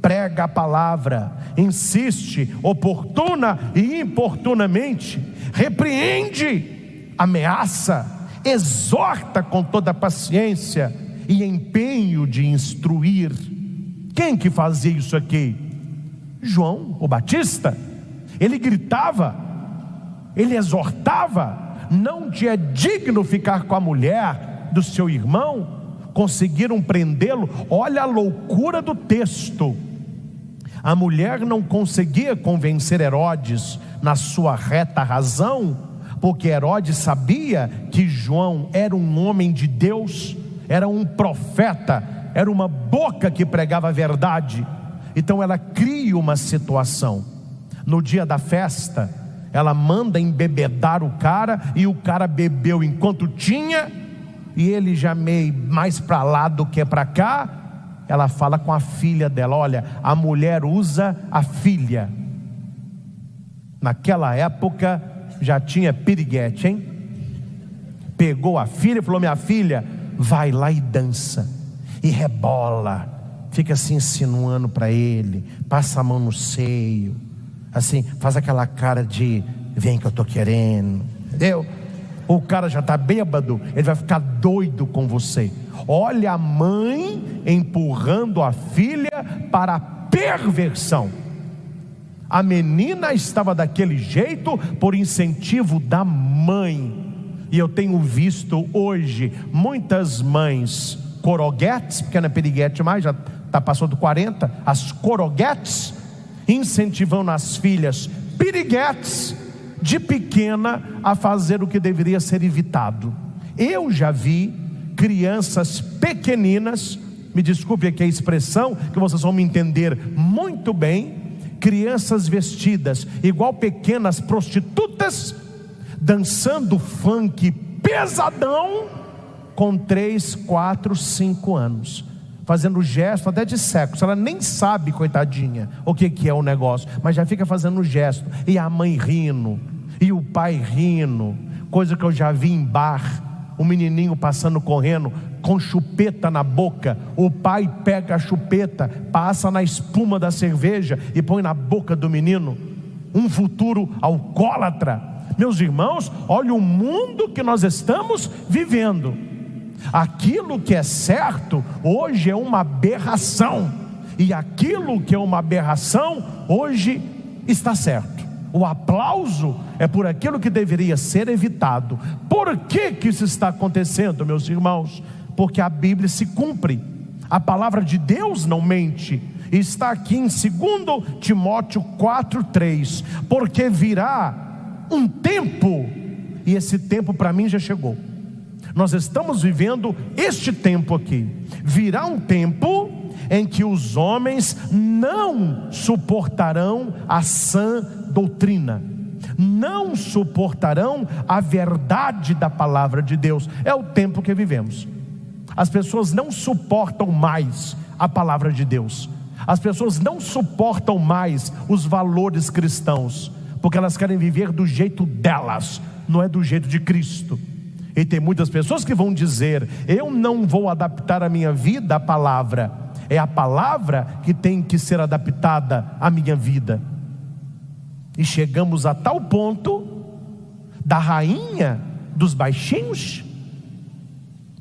Prega a palavra, insiste oportuna e importunamente, repreende, ameaça, exorta com toda paciência e empenho de instruir. Quem que fazia isso aqui? João o Batista. Ele gritava, ele exortava: não te é digno ficar com a mulher do seu irmão. Conseguiram prendê-lo. Olha a loucura do texto. A mulher não conseguia convencer Herodes na sua reta razão, porque Herodes sabia que João era um homem de Deus, era um profeta era uma boca que pregava a verdade. Então ela cria uma situação. No dia da festa, ela manda embebedar o cara, e o cara bebeu enquanto tinha, e ele já meio mais para lá do que para cá. Ela fala com a filha dela: olha, a mulher usa a filha. Naquela época já tinha piriguete, hein? Pegou a filha e falou: minha filha, vai lá e dança, e rebola, fica assim insinuando para ele, passa a mão no seio, assim, faz aquela cara de vem que eu tô querendo, entendeu? O cara já está bêbado, ele vai ficar doido com você. Olha a mãe empurrando a filha para a perversão. A menina estava daquele jeito por incentivo da mãe. E eu tenho visto hoje muitas mães coroguetes, porque não é piriguete mais, já passou do 40, as coroguetes, incentivando as filhas piriguetes de pequena a fazer o que deveria ser evitado. Eu já vi crianças pequeninas, me desculpe aqui a expressão, que vocês vão me entender muito bem, crianças vestidas igual pequenas prostitutas, dançando funk pesadão, com 3, 4, 5 anos, fazendo gesto até de sexo. Ela nem sabe, coitadinha, o que é o negócio, mas já fica fazendo gesto, e a mãe rindo, e o pai rindo. Coisa que eu já vi em bar, o menininho passando correndo com chupeta na boca, o pai pega a chupeta, passa na espuma da cerveja e põe na boca do menino. Um futuro alcoólatra. Meus irmãos, olha o mundo que nós estamos vivendo. Aquilo que é certo hoje é uma aberração, e aquilo que é uma aberração hoje está certo. O aplauso é por aquilo que deveria ser evitado. Por que isso está acontecendo, meus irmãos? Porque a Bíblia se cumpre, a palavra de Deus não mente. Está aqui em 2 Timóteo 4:3. Porque virá um tempo, e esse tempo para mim já chegou. Nós estamos vivendo este tempo aqui. Virá um tempo em que os homens não suportarão a sã doutrina, não suportarão a verdade da palavra de Deus. É o tempo que vivemos. As pessoas não suportam mais a palavra de Deus. As pessoas não suportam mais os valores cristãos, porque elas querem viver do jeito delas, não é do jeito de Cristo. E tem muitas pessoas que vão dizer: eu não vou adaptar a minha vida à palavra. É a palavra que tem que ser adaptada à minha vida. E chegamos a tal ponto da rainha dos baixinhos,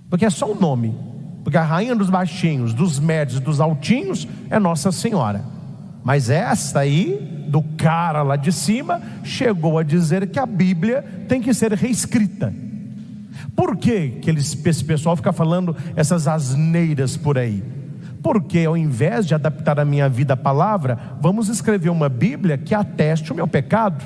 porque é só o nome, porque a rainha dos baixinhos, dos médios, dos altinhos é Nossa Senhora. Mas essa aí, do cara lá de cima, chegou a dizer que a Bíblia tem que ser reescrita. Por que esse pessoal fica falando essas asneiras por aí? Porque ao invés de adaptar a minha vida à palavra, vamos escrever uma Bíblia que ateste o meu pecado.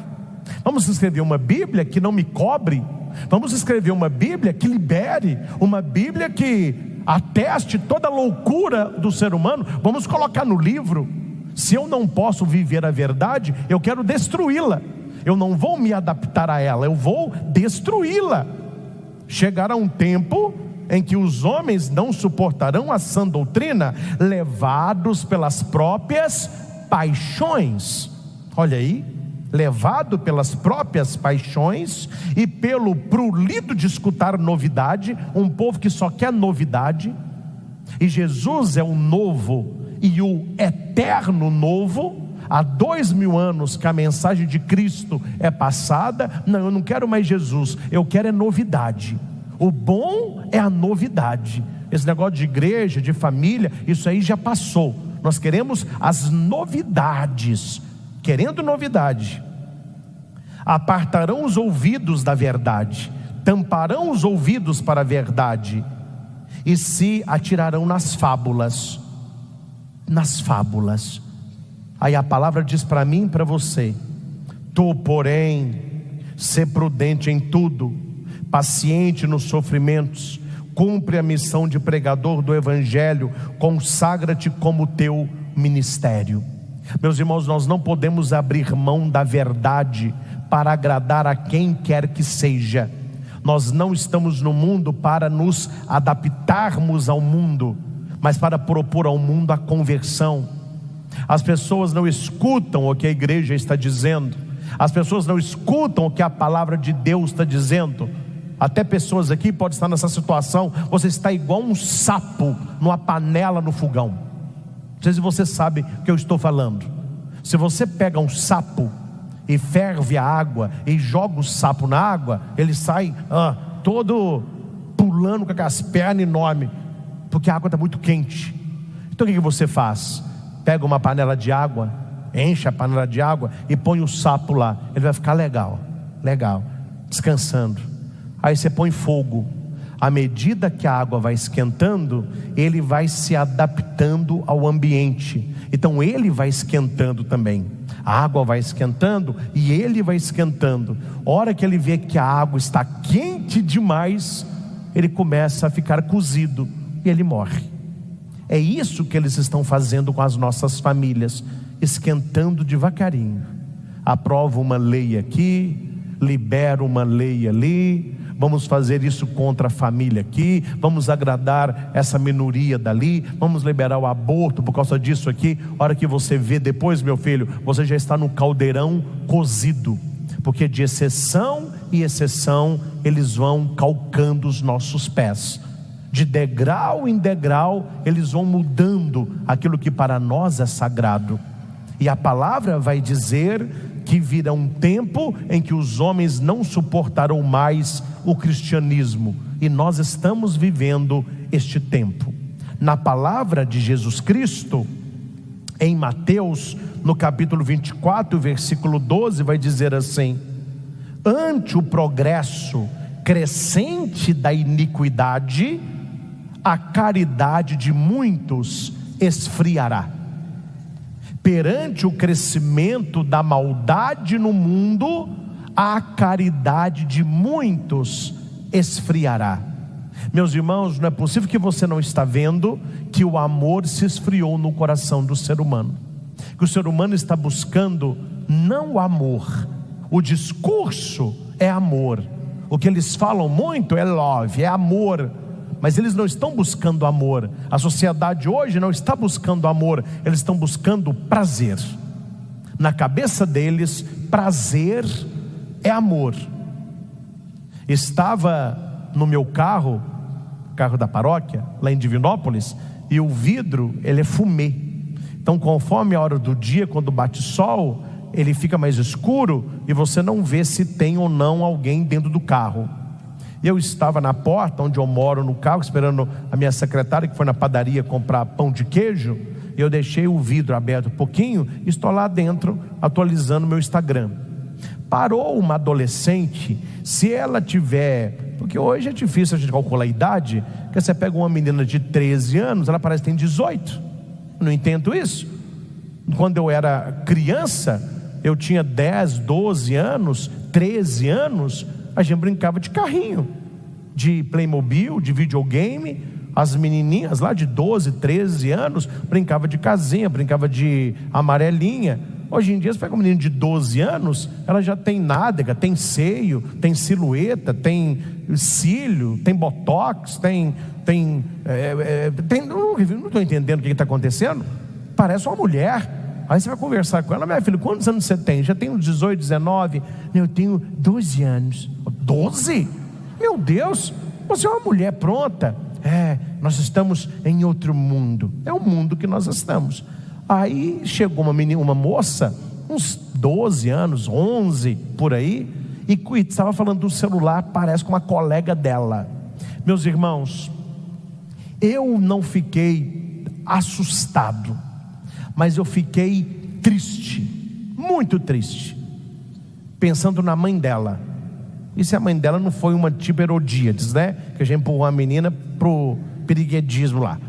Vamos escrever uma Bíblia que não me cobre. Vamos escrever uma Bíblia que libere. Uma Bíblia que ateste toda a loucura do ser humano. Vamos colocar no livro. Se eu não posso viver a verdade, eu quero destruí-la. Eu não vou me adaptar a ela, eu vou destruí-la. Chegará um tempo em que os homens não suportarão a sã doutrina, levados pelas próprias paixões. Olha aí, levado pelas próprias paixões e pelo prurido de escutar novidade. Um povo que só quer novidade. E Jesus é o novo e o eterno novo. Há 2000 anos que a mensagem de Cristo é passada. Não, eu não quero mais Jesus, eu quero é novidade. O bom é a novidade. Esse negócio de igreja, de família, isso aí já passou. Nós queremos as novidades. Querendo novidade, apartarão os ouvidos da verdade, tamparão os ouvidos para a verdade, e se atirarão nas fábulas. Nas fábulas. Aí a palavra diz para mim e para você: tu, porém, sê prudente em tudo, paciente nos sofrimentos, cumpre a missão de pregador do Evangelho, consagra-te como teu ministério. Meus irmãos, nós não podemos abrir mão da verdade para agradar a quem quer que seja. Nós não estamos no mundo para nos adaptarmos ao mundo, mas para propor ao mundo a conversão. As pessoas não escutam o que a igreja está dizendo, as pessoas não escutam o que a palavra de Deus está dizendo. Até pessoas aqui podem estar nessa situação. Você está igual um sapo numa panela no fogão. Não sei se você sabe o que eu estou falando. Se você pega um sapo e ferve a água e joga o sapo na água, ele sai todo pulando com aquelas pernas enormes, porque a água está muito quente. Então o que você faz? Pega uma panela de água, enche a panela de água e põe o sapo lá. Ele vai ficar legal, descansando. Aí você põe fogo. À medida que a água vai esquentando, ele vai se adaptando ao ambiente. Então ele vai esquentando também. A água vai esquentando e ele vai esquentando. A hora que ele vê que a água está quente demais, ele começa a ficar cozido e ele morre. É isso que eles estão fazendo com as nossas famílias, esquentando devagarinho. Aprova uma lei aqui, libera uma lei ali. Vamos fazer isso contra a família aqui, vamos agradar essa minoria dali, vamos liberar o aborto por causa disso aqui. A hora que você vê depois, meu filho, você já está no caldeirão cozido, porque de exceção em exceção eles vão calcando os nossos pés. De degrau em degrau eles vão mudando aquilo que para nós é sagrado. E a palavra vai dizer que virá um tempo em que os homens não suportarão mais o cristianismo, e nós estamos vivendo este tempo. Na palavra de Jesus Cristo, em Mateus, no capítulo 24, versículo 12, vai dizer assim: ante o progresso crescente da iniquidade, a caridade de muitos esfriará. Perante o crescimento da maldade no mundo, a caridade de muitos esfriará. Meus irmãos, não é possível que você não está vendo que o amor se esfriou no coração do ser humano, que o ser humano está buscando não o amor. O discurso é amor, o que eles falam muito é love, é amor, mas eles não estão buscando amor. A sociedade hoje não está buscando amor, eles estão buscando prazer. Na cabeça deles, prazer é amor. Estava no meu carro da paróquia, lá em Divinópolis, e o vidro, ele é fumê. Então conforme a hora do dia, quando bate sol, ele fica mais escuro e você não vê se tem ou não alguém dentro do carro. Eu estava na porta onde eu moro no carro, esperando a minha secretária, que foi na padaria comprar pão de queijo. Eu deixei o vidro aberto um pouquinho e estou lá dentro atualizando meu Instagram. Parou uma adolescente, se ela tiver, porque hoje é difícil a gente calcular a idade, porque você pega uma menina de 13 anos, ela parece que tem 18. Não entendo isso. Quando eu era criança, eu tinha 10, 12 anos, 13 anos, a gente brincava de carrinho, de Playmobil, de videogame. As menininhas lá de 12, 13 anos brincavam de casinha, brincavam de amarelinha. Hoje em dia você pega um menino de 12 anos, ela já tem nádega, tem seio, tem silhueta, tem cílio, tem botox, não estou entendendo o que está acontecendo. Parece uma mulher. Aí você vai conversar com ela: minha filha, quantos anos você tem? Já tenho 18, 19? Eu tenho 12 anos. 12? Meu Deus, você é uma mulher pronta. Nós estamos em outro mundo. É o mundo que nós estamos. Aí chegou uma moça, uns 12 anos, 11, por aí, e estava falando do celular, parece com uma colega dela. Meus irmãos, eu não fiquei assustado, mas eu fiquei triste, muito triste, pensando na mãe dela. E se a mãe dela não foi uma tipo Herodíades, né? Que a gente empurrou a menina pro piriguedismo lá.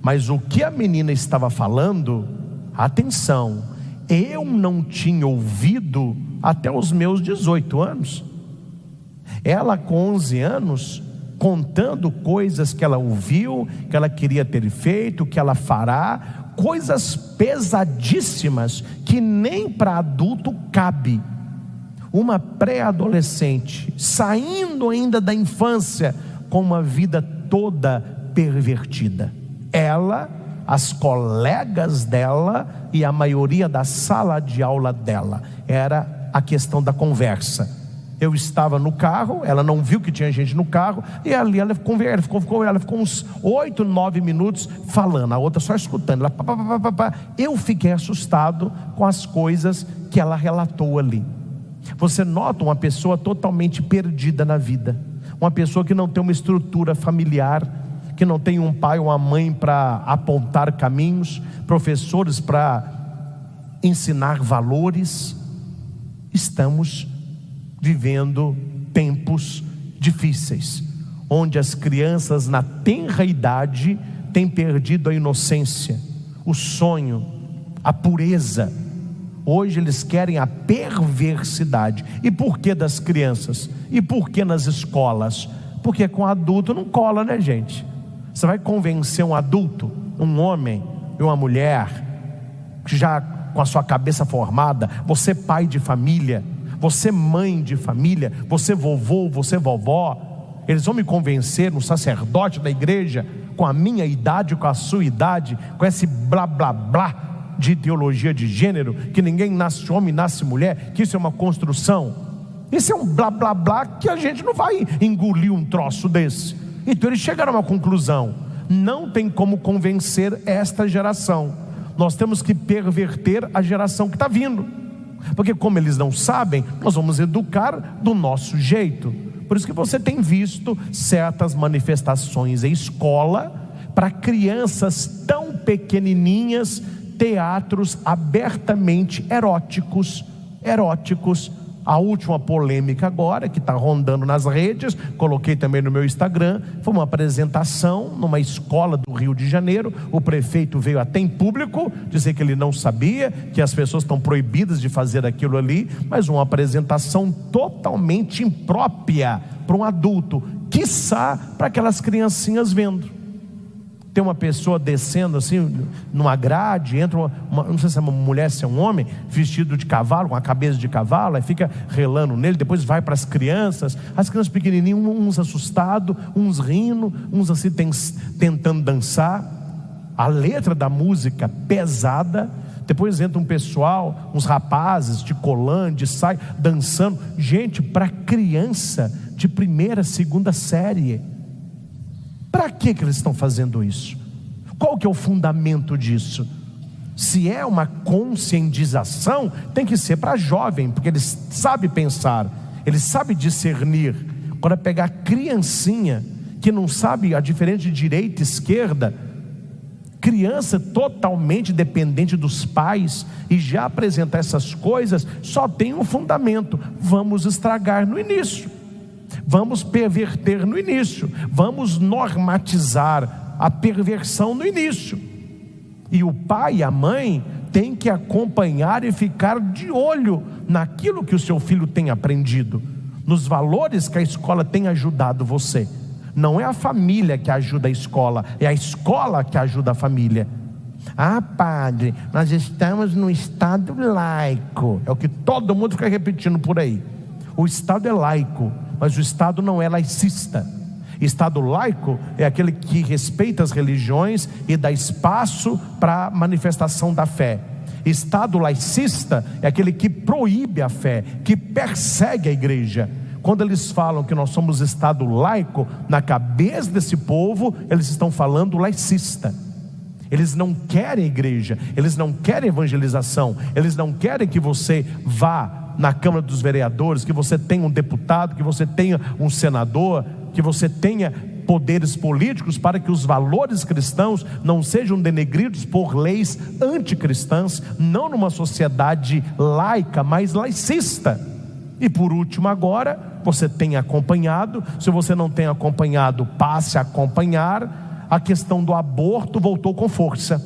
Mas o que a menina estava falando, atenção, eu não tinha ouvido até os meus 18 anos. Ela com 11 anos contando coisas que ela ouviu, que ela queria ter feito, que ela fará, coisas pesadíssimas que nem para adulto cabe. Uma pré-adolescente saindo ainda da infância com uma vida toda pervertida. Ela, as colegas dela e a maioria da sala de aula dela, era a questão da conversa. Eu estava no carro, ela não viu que tinha gente no carro, e ali ela ficou uns 8, 9 minutos falando, a outra só escutando. Eu fiquei assustado com as coisas que ela relatou ali. Você nota uma pessoa totalmente perdida na vida, uma pessoa que não tem uma estrutura familiar, que não tem um pai ou uma mãe para apontar caminhos, professores para ensinar valores. Estamos vivendo tempos difíceis, onde as crianças na tenra idade têm perdido a inocência, o sonho, a pureza. Hoje eles querem a perversidade. E por que das crianças? E por que nas escolas? Porque com adulto não cola, né, gente? Você vai convencer um adulto, um homem e uma mulher, já com a sua cabeça formada, você pai de família, você mãe de família, você vovô, você vovó, eles vão me convencer, um sacerdote da igreja, com a minha idade, com a sua idade, com esse blá blá blá de ideologia de gênero, que ninguém nasce homem, nasce mulher, que isso é uma construção. Isso é um blá blá blá que a gente não vai engolir um troço desse. Então eles chegaram a uma conclusão: não tem como convencer esta geração, nós temos que perverter a geração que está vindo, porque como eles não sabem, nós vamos educar do nosso jeito. Por isso que você tem visto certas manifestações em escola, para crianças tão pequenininhas, teatros abertamente eróticos. A última polêmica agora, que está rondando nas redes, coloquei também no meu Instagram, foi uma apresentação numa escola do Rio de Janeiro. O prefeito veio até em público dizer que ele não sabia, que as pessoas estão proibidas de fazer aquilo ali, mas uma apresentação totalmente imprópria para um adulto, quiçá para aquelas criancinhas vendo. Tem uma pessoa descendo assim, numa grade, entra não sei se é uma mulher, se é um homem, vestido de cavalo, com a cabeça de cavalo, aí fica relando nele, depois vai para as crianças pequenininhas, uns assustados, uns rindo, uns assim tentando dançar. A letra da música pesada, depois entra um pessoal, uns rapazes de colã, de saia, dançando. Gente, para criança de primeira, segunda série. Para que eles estão fazendo isso? Qual que é o fundamento disso? Se é uma conscientização, tem que ser para jovem, porque eles sabem pensar, eles sabem discernir. Agora pegar criancinha, que não sabe a diferença de direita e esquerda, criança totalmente dependente dos pais, e já apresentar essas coisas, só tem um fundamento: vamos estragar no início. Vamos perverter no início, vamos normatizar a perversão no início. E o pai e a mãe têm que acompanhar e ficar de olho naquilo que o seu filho tem aprendido, nos valores que a escola tem ajudado você. Não é a família que ajuda a escola, é a escola que ajuda a família. Ah, padre, nós estamos no Estado laico. É o que todo mundo fica repetindo por aí. O Estado é laico, mas o Estado não é laicista. Estado laico é aquele que respeita as religiões e dá espaço para a manifestação da fé. Estado laicista é aquele que proíbe a fé, que persegue a igreja. Quando eles falam que nós somos Estado laico, na cabeça desse povo, eles estão falando laicista. Eles não querem igreja, eles não querem evangelização, eles não querem que você vá na Câmara dos Vereadores, que você tenha um deputado, que você tenha um senador, que você tenha poderes políticos, para que os valores cristãos não sejam denegridos por leis anticristãs, não numa sociedade laica, mas laicista. E por último agora, você tem acompanhado, se você não tem acompanhado, passe a acompanhar, a questão do aborto voltou com força.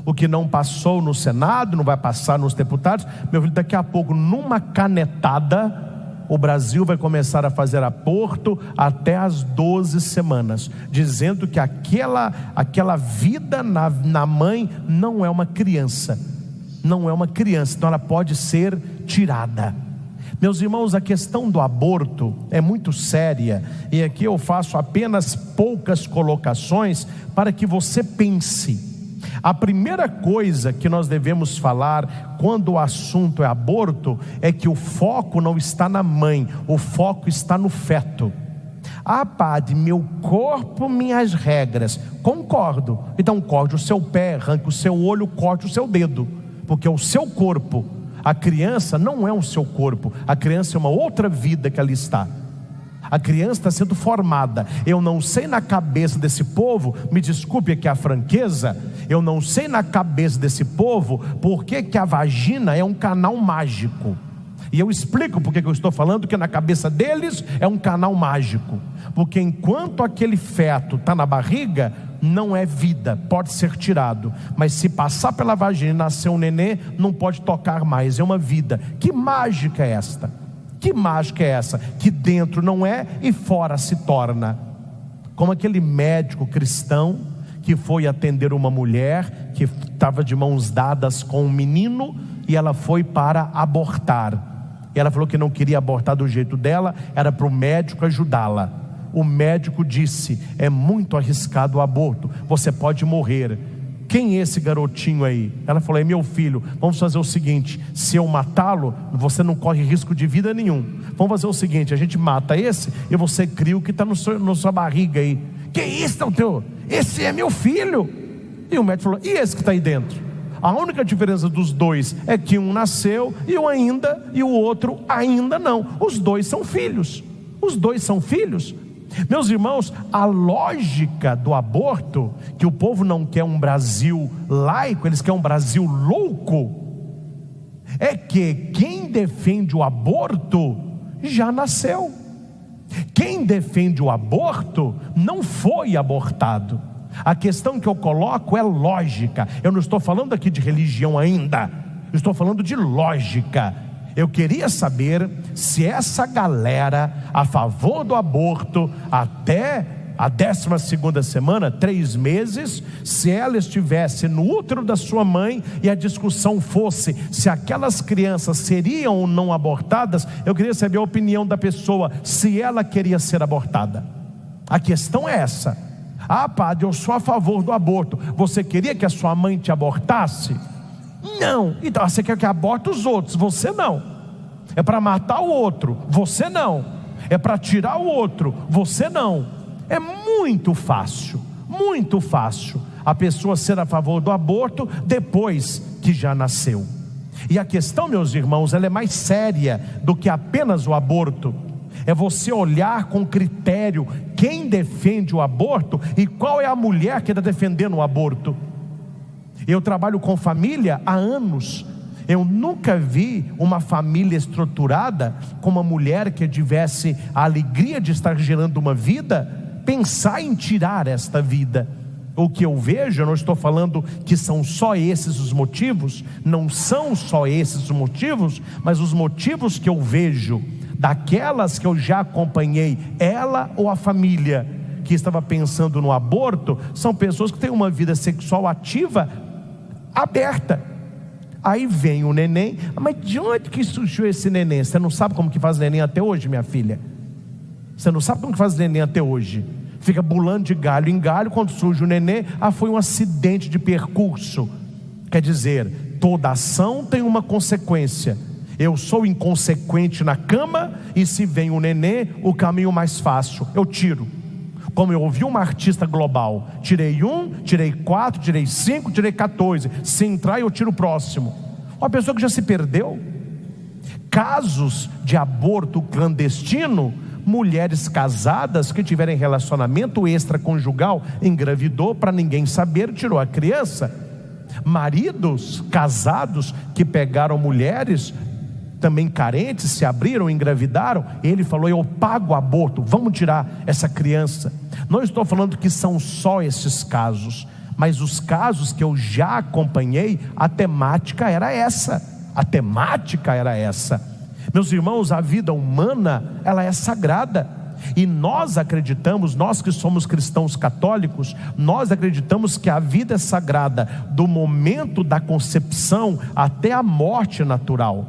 O que não passou no Senado, não vai passar nos deputados, meu filho, daqui a pouco, numa canetada, o Brasil vai começar a fazer aborto até as 12 semanas, dizendo que aquela vida na mãe não é uma criança, não é uma criança, então ela pode ser tirada. Meus irmãos, a questão do aborto é muito séria, e aqui eu faço apenas poucas colocações para que você pense. A primeira coisa que nós devemos falar quando o assunto é aborto é que o foco não está na mãe, o foco está no feto. Ah, padre, meu corpo, minhas regras. Concordo. Então corte o seu pé, arranque o seu olho, corte o seu dedo, porque é o seu corpo. A criança não é o seu corpo, a criança é uma outra vida que ali está. A criança está sendo formada. Eu não sei na cabeça desse povo, me desculpe aqui a franqueza, eu não sei na cabeça desse povo por que a vagina é um canal mágico. E eu explico porque que eu estou falando que na cabeça deles é um canal mágico. Porque enquanto aquele feto está na barriga, não é vida, pode ser tirado. Mas se passar pela vagina e nascer um nenê, não pode tocar mais, é uma vida. Que mágica é esta? Que mágica é essa? Que dentro não é e fora se torna. Como aquele médico cristão que foi atender uma mulher que estava de mãos dadas com um menino e ela foi para abortar. E ela falou que não queria abortar do jeito dela, era para o médico ajudá-la. O médico disse: é muito arriscado o aborto, você pode morrer. Quem é esse garotinho aí? Ela falou: é meu filho. Vamos fazer o seguinte, se eu matá-lo, você não corre risco de vida nenhum. Vamos fazer o seguinte, a gente mata esse e você cria o que está na sua barriga aí. Que isso, teu? Esse é meu filho. E o médico falou: e esse que está aí dentro? A única diferença dos dois é que um nasceu e o outro ainda não. Os dois são filhos. Os dois são filhos. Meus irmãos, a lógica do aborto, que o povo não quer um Brasil laico, eles querem um Brasil louco, é que quem defende o aborto já nasceu. Quem defende o aborto não foi abortado. A questão que eu coloco é lógica. Eu não estou falando aqui de religião ainda, eu estou falando de lógica. Eu queria saber se essa galera a favor do aborto até a 12ª semana, 3 meses, se ela estivesse no útero da sua mãe e a discussão fosse se aquelas crianças seriam ou não abortadas, eu queria saber a opinião da pessoa, se ela queria ser abortada. A questão é essa. Ah, padre, eu sou a favor do aborto. Você queria que a sua mãe te abortasse? Não. Então você quer que aborte os outros, você não. É para matar o outro, você não. É para tirar o outro, você não. É muito fácil a pessoa ser a favor do aborto depois que já nasceu. E a questão, meus irmãos, ela é mais séria do que apenas o aborto. É você olhar com critério quem defende o aborto e qual é a mulher que está defendendo o aborto. Eu trabalho com família há anos. Eu nunca vi uma família estruturada com uma mulher que tivesse a alegria de estar gerando uma vida, pensar em tirar esta vida. O que eu vejo, eu não estou falando que são só esses os motivos, não são só esses os motivos, mas os motivos que eu vejo daquelas que eu já acompanhei, ela ou a família que estava pensando no aborto, são pessoas que têm uma vida sexual ativa, aberta. Aí vem o neném, mas de onde que surgiu esse neném? Você não sabe como que faz neném até hoje, minha filha? Você não sabe como que faz neném até hoje? Fica pulando de galho em galho, quando surge o neném, foi um acidente de percurso. Quer dizer, toda ação tem uma consequência. Eu sou inconsequente na cama, e se vem o nenê, o caminho mais fácil, eu tiro. Como eu ouvi uma artista global, tirei 1, tirei 4, tirei 5, tirei 14. Se entrar, eu tiro o próximo. Uma pessoa que já se perdeu. Casos de aborto clandestino, mulheres casadas que tiverem relacionamento extraconjugal, engravidou para ninguém saber, tirou a criança. Maridos casados que pegaram mulheres também carentes, se abriram, engravidaram, ele falou: eu pago o aborto, vamos tirar essa criança. Não estou falando que são só esses casos, mas os casos que eu já acompanhei, a temática era essa. Meus irmãos, a vida humana, ela é sagrada. E nós acreditamos, nós que somos cristãos católicos, nós acreditamos que a vida é sagrada do momento da concepção até a morte natural.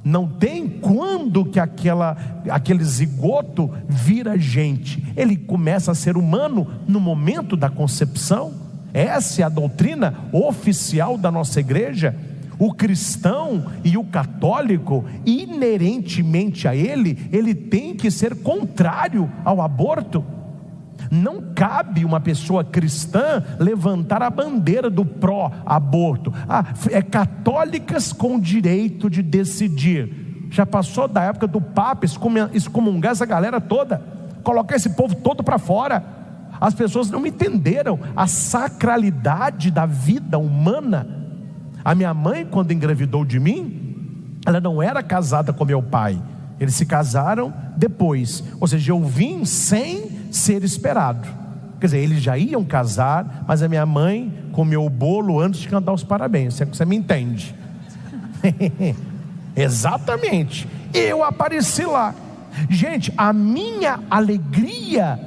Não tem quando que aquele zigoto vira gente. Ele começa a ser humano no momento da concepção. Essa é a doutrina oficial da nossa igreja. O cristão e o católico, inerentemente a ele tem que ser contrário ao aborto. Não cabe uma pessoa cristã levantar a bandeira do pró-aborto. É católicas com direito de decidir. Já passou da época do Papa excomungar essa galera toda, colocar esse povo todo para fora. As pessoas não entenderam a sacralidade da vida humana. A minha mãe, quando engravidou de mim, ela não era casada com meu pai. Eles se casaram depois. Ou seja, eu vim sem ser esperado. Quer dizer, eles já iam casar, mas a minha mãe comeu o bolo antes de cantar os parabéns. Você me entende? Exatamente. Eu apareci lá. Gente, a minha alegria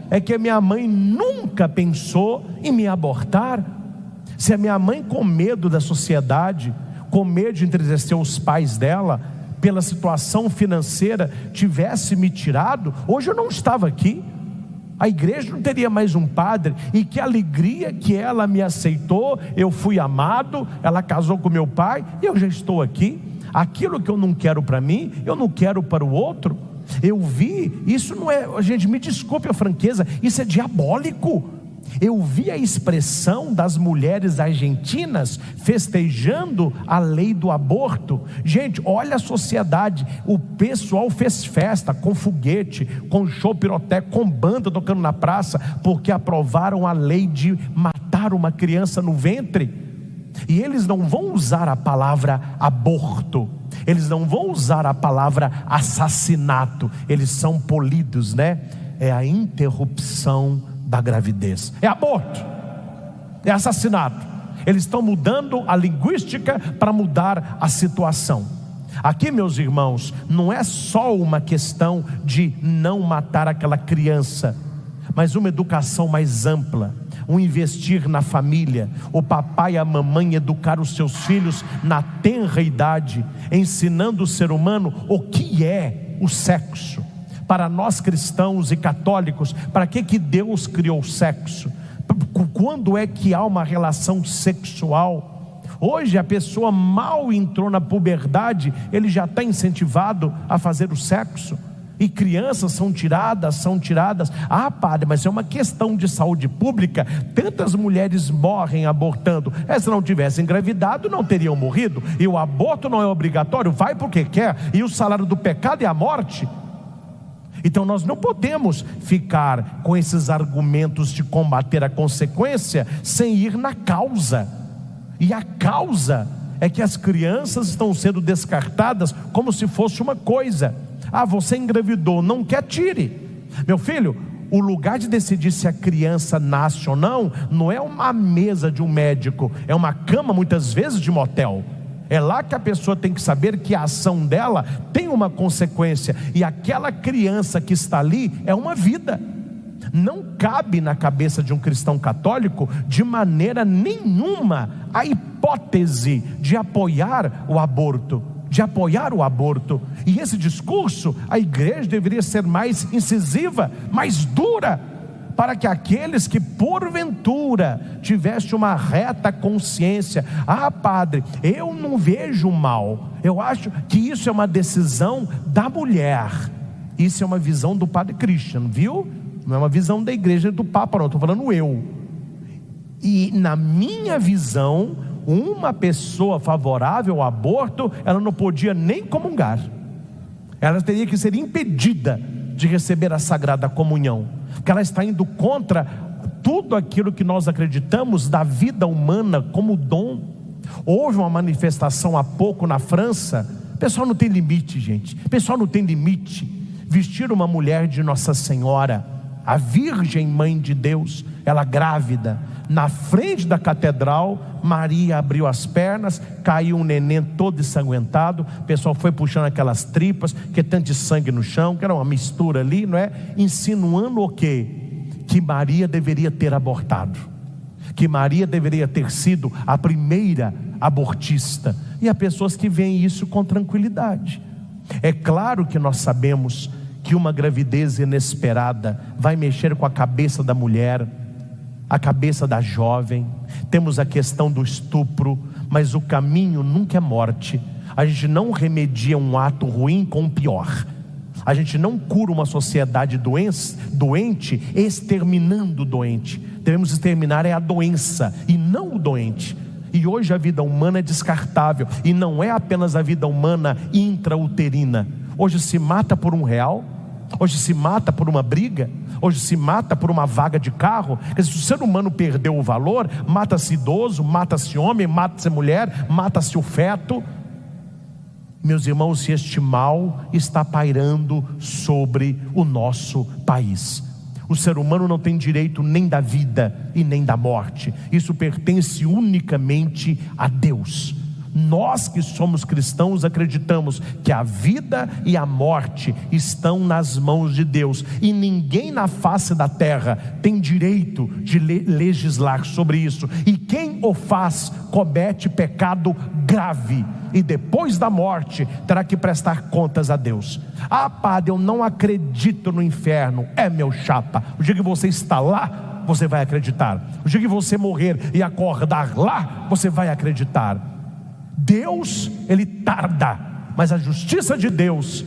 é que a minha mãe nunca pensou em me abortar. Se a minha mãe, com medo da sociedade, com medo de entristecer os pais dela, pela situação financeira, tivesse me tirado, hoje eu não estava aqui. A igreja não teria mais um padre. E que alegria que ela me aceitou. Eu fui amado, ela casou com meu pai, e eu já estou aqui. Aquilo que eu não quero para mim, eu não quero para o outro. Eu vi, isso não é, gente, me desculpe a franqueza, isso é diabólico. Eu vi a expressão das mulheres argentinas festejando a lei do aborto. Gente, olha a sociedade. O pessoal fez festa com foguete, com show pirotécnico, com banda tocando na praça, porque aprovaram a lei de matar uma criança no ventre. E eles não vão usar a palavra aborto, eles não vão usar a palavra assassinato. Eles são polidos, né? É a interrupção da gravidez, é aborto, é assassinato. Eles estão mudando a linguística para mudar a situação. Aqui, meus irmãos, não é só uma questão de não matar aquela criança, mas uma educação mais ampla, um investir na família, o papai e a mamãe educar os seus filhos na tenra idade, ensinando o ser humano o que é o sexo. Para nós cristãos e católicos, para que Deus criou o sexo? Quando é que há uma relação sexual? Hoje a pessoa mal entrou na puberdade, ele já está incentivado a fazer o sexo. E crianças são tiradas. Ah, padre, mas é uma questão de saúde pública. Tantas mulheres morrem abortando. Se não tivessem engravidado, não teriam morrido. E o aborto não é obrigatório, vai porque quer. E o salário do pecado é a morte. Então nós não podemos ficar com esses argumentos de combater a consequência sem ir na causa. E a causa é que as crianças estão sendo descartadas como se fosse uma coisa. Você engravidou, não quer, tire. Meu filho, o lugar de decidir se a criança nasce ou não é uma mesa de um médico, é uma cama muitas vezes de motel. É lá que a pessoa tem que saber que a ação dela tem uma consequência, e aquela criança que está ali é uma vida. Não cabe na cabeça de um cristão católico, de maneira nenhuma, a hipótese de apoiar o aborto. E esse discurso, a igreja deveria ser mais incisiva, mais dura, para que aqueles que porventura tivessem uma reta consciência, padre, eu não vejo mal, eu acho que isso é uma decisão da mulher, isso é uma visão do padre Christian, viu? Não é uma visão da igreja do Papa, não, estou falando eu. E na minha visão, uma pessoa favorável ao aborto, ela não podia nem comungar, ela teria que ser impedida de receber a Sagrada Comunhão, porque ela está indo contra tudo aquilo que nós acreditamos da vida humana como dom. Houve uma manifestação há pouco na França. O pessoal não tem limite, gente. O pessoal não tem limite. Vestir uma mulher de Nossa Senhora, a Virgem Mãe de Deus, ela grávida, Na frente da catedral, Maria abriu as pernas, caiu um neném todo ensanguentado. O pessoal foi puxando aquelas tripas, que tanto de sangue no chão, que era uma mistura ali, não é? Insinuando o quê? Que Maria deveria ter abortado, que Maria deveria ter sido a primeira abortista. E há pessoas que veem isso com tranquilidade. É claro que nós sabemos que uma gravidez inesperada vai mexer com a cabeça da mulher, a cabeça da jovem. Temos a questão do estupro, mas o caminho nunca é morte. A gente não remedia um ato ruim com o pior. A gente não cura uma sociedade doente exterminando o doente. Devemos exterminar a doença e não o doente. E hoje a vida humana é descartável, e não é apenas a vida humana intrauterina. Hoje se mata por R$1, hoje se mata por uma briga, hoje se mata por uma vaga de carro. Quer dizer, se o ser humano perdeu o valor, mata-se idoso, mata-se homem, mata-se mulher, mata-se o feto. Meus irmãos, se este mal está pairando sobre o nosso país. O ser humano não tem direito nem da vida e nem da morte. Isso pertence unicamente a Deus. Nós que somos cristãos acreditamos que a vida e a morte estão nas mãos de Deus, e ninguém na face da terra tem direito de legislar sobre isso. E quem o faz comete pecado grave, e depois da morte terá que prestar contas a Deus. Ah, padre, eu não acredito no inferno. É, meu chapa, o dia que você está lá, você vai acreditar. O dia que você morrer e acordar lá, você vai acreditar. Deus, ele tarda, mas a justiça de Deus,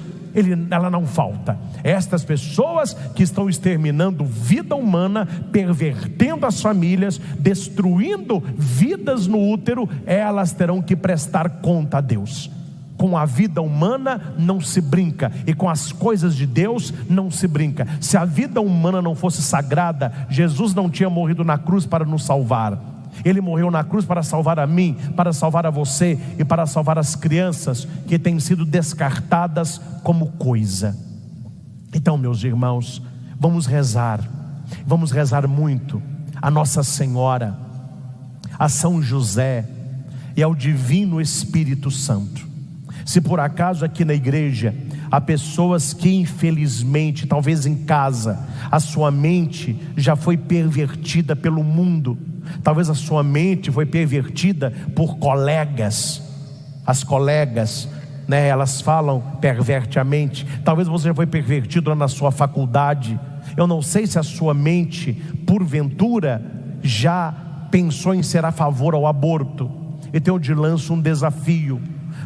ela não falta. Estas pessoas que estão exterminando vida humana, pervertendo as famílias, destruindo vidas no útero, elas terão que prestar conta a Deus. Com a vida humana não se brinca, e com as coisas de Deus não se brinca. Se a vida humana não fosse sagrada, Jesus não tinha morrido na cruz para nos salvar. Ele morreu na cruz para salvar a mim, para salvar a você e para salvar as crianças que têm sido descartadas como coisa. Então, meus irmãos, vamos rezar muito a Nossa Senhora, a São José e ao Divino Espírito Santo. Se por acaso aqui na igreja há pessoas que infelizmente, talvez em casa, a sua mente já foi pervertida pelo mundo, talvez a sua mente foi pervertida por colegas. As colegas, né, elas falam, perverte a mente. Talvez você já foi pervertido lá na sua faculdade. Eu não sei se a sua mente, porventura, já pensou em ser a favor ao aborto. Então eu te lanço um desafio: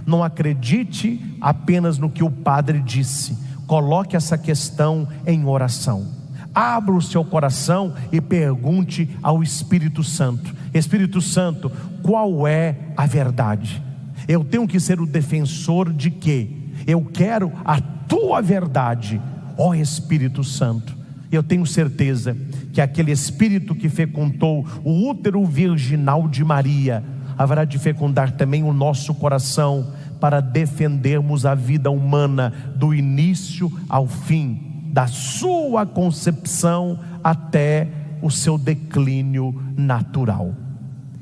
não acredite apenas no que o padre disse, coloque essa questão em oração. Abra o seu coração e pergunte ao Espírito Santo: Espírito Santo, qual é a verdade? Eu tenho que ser o defensor de quê? Eu quero a tua verdade, ó Espírito Santo. Eu tenho certeza que aquele Espírito que fecundou o útero virginal de Maria haverá de fecundar também o nosso coração, para defendermos a vida humana do início ao fim, da sua concepção até o seu declínio natural.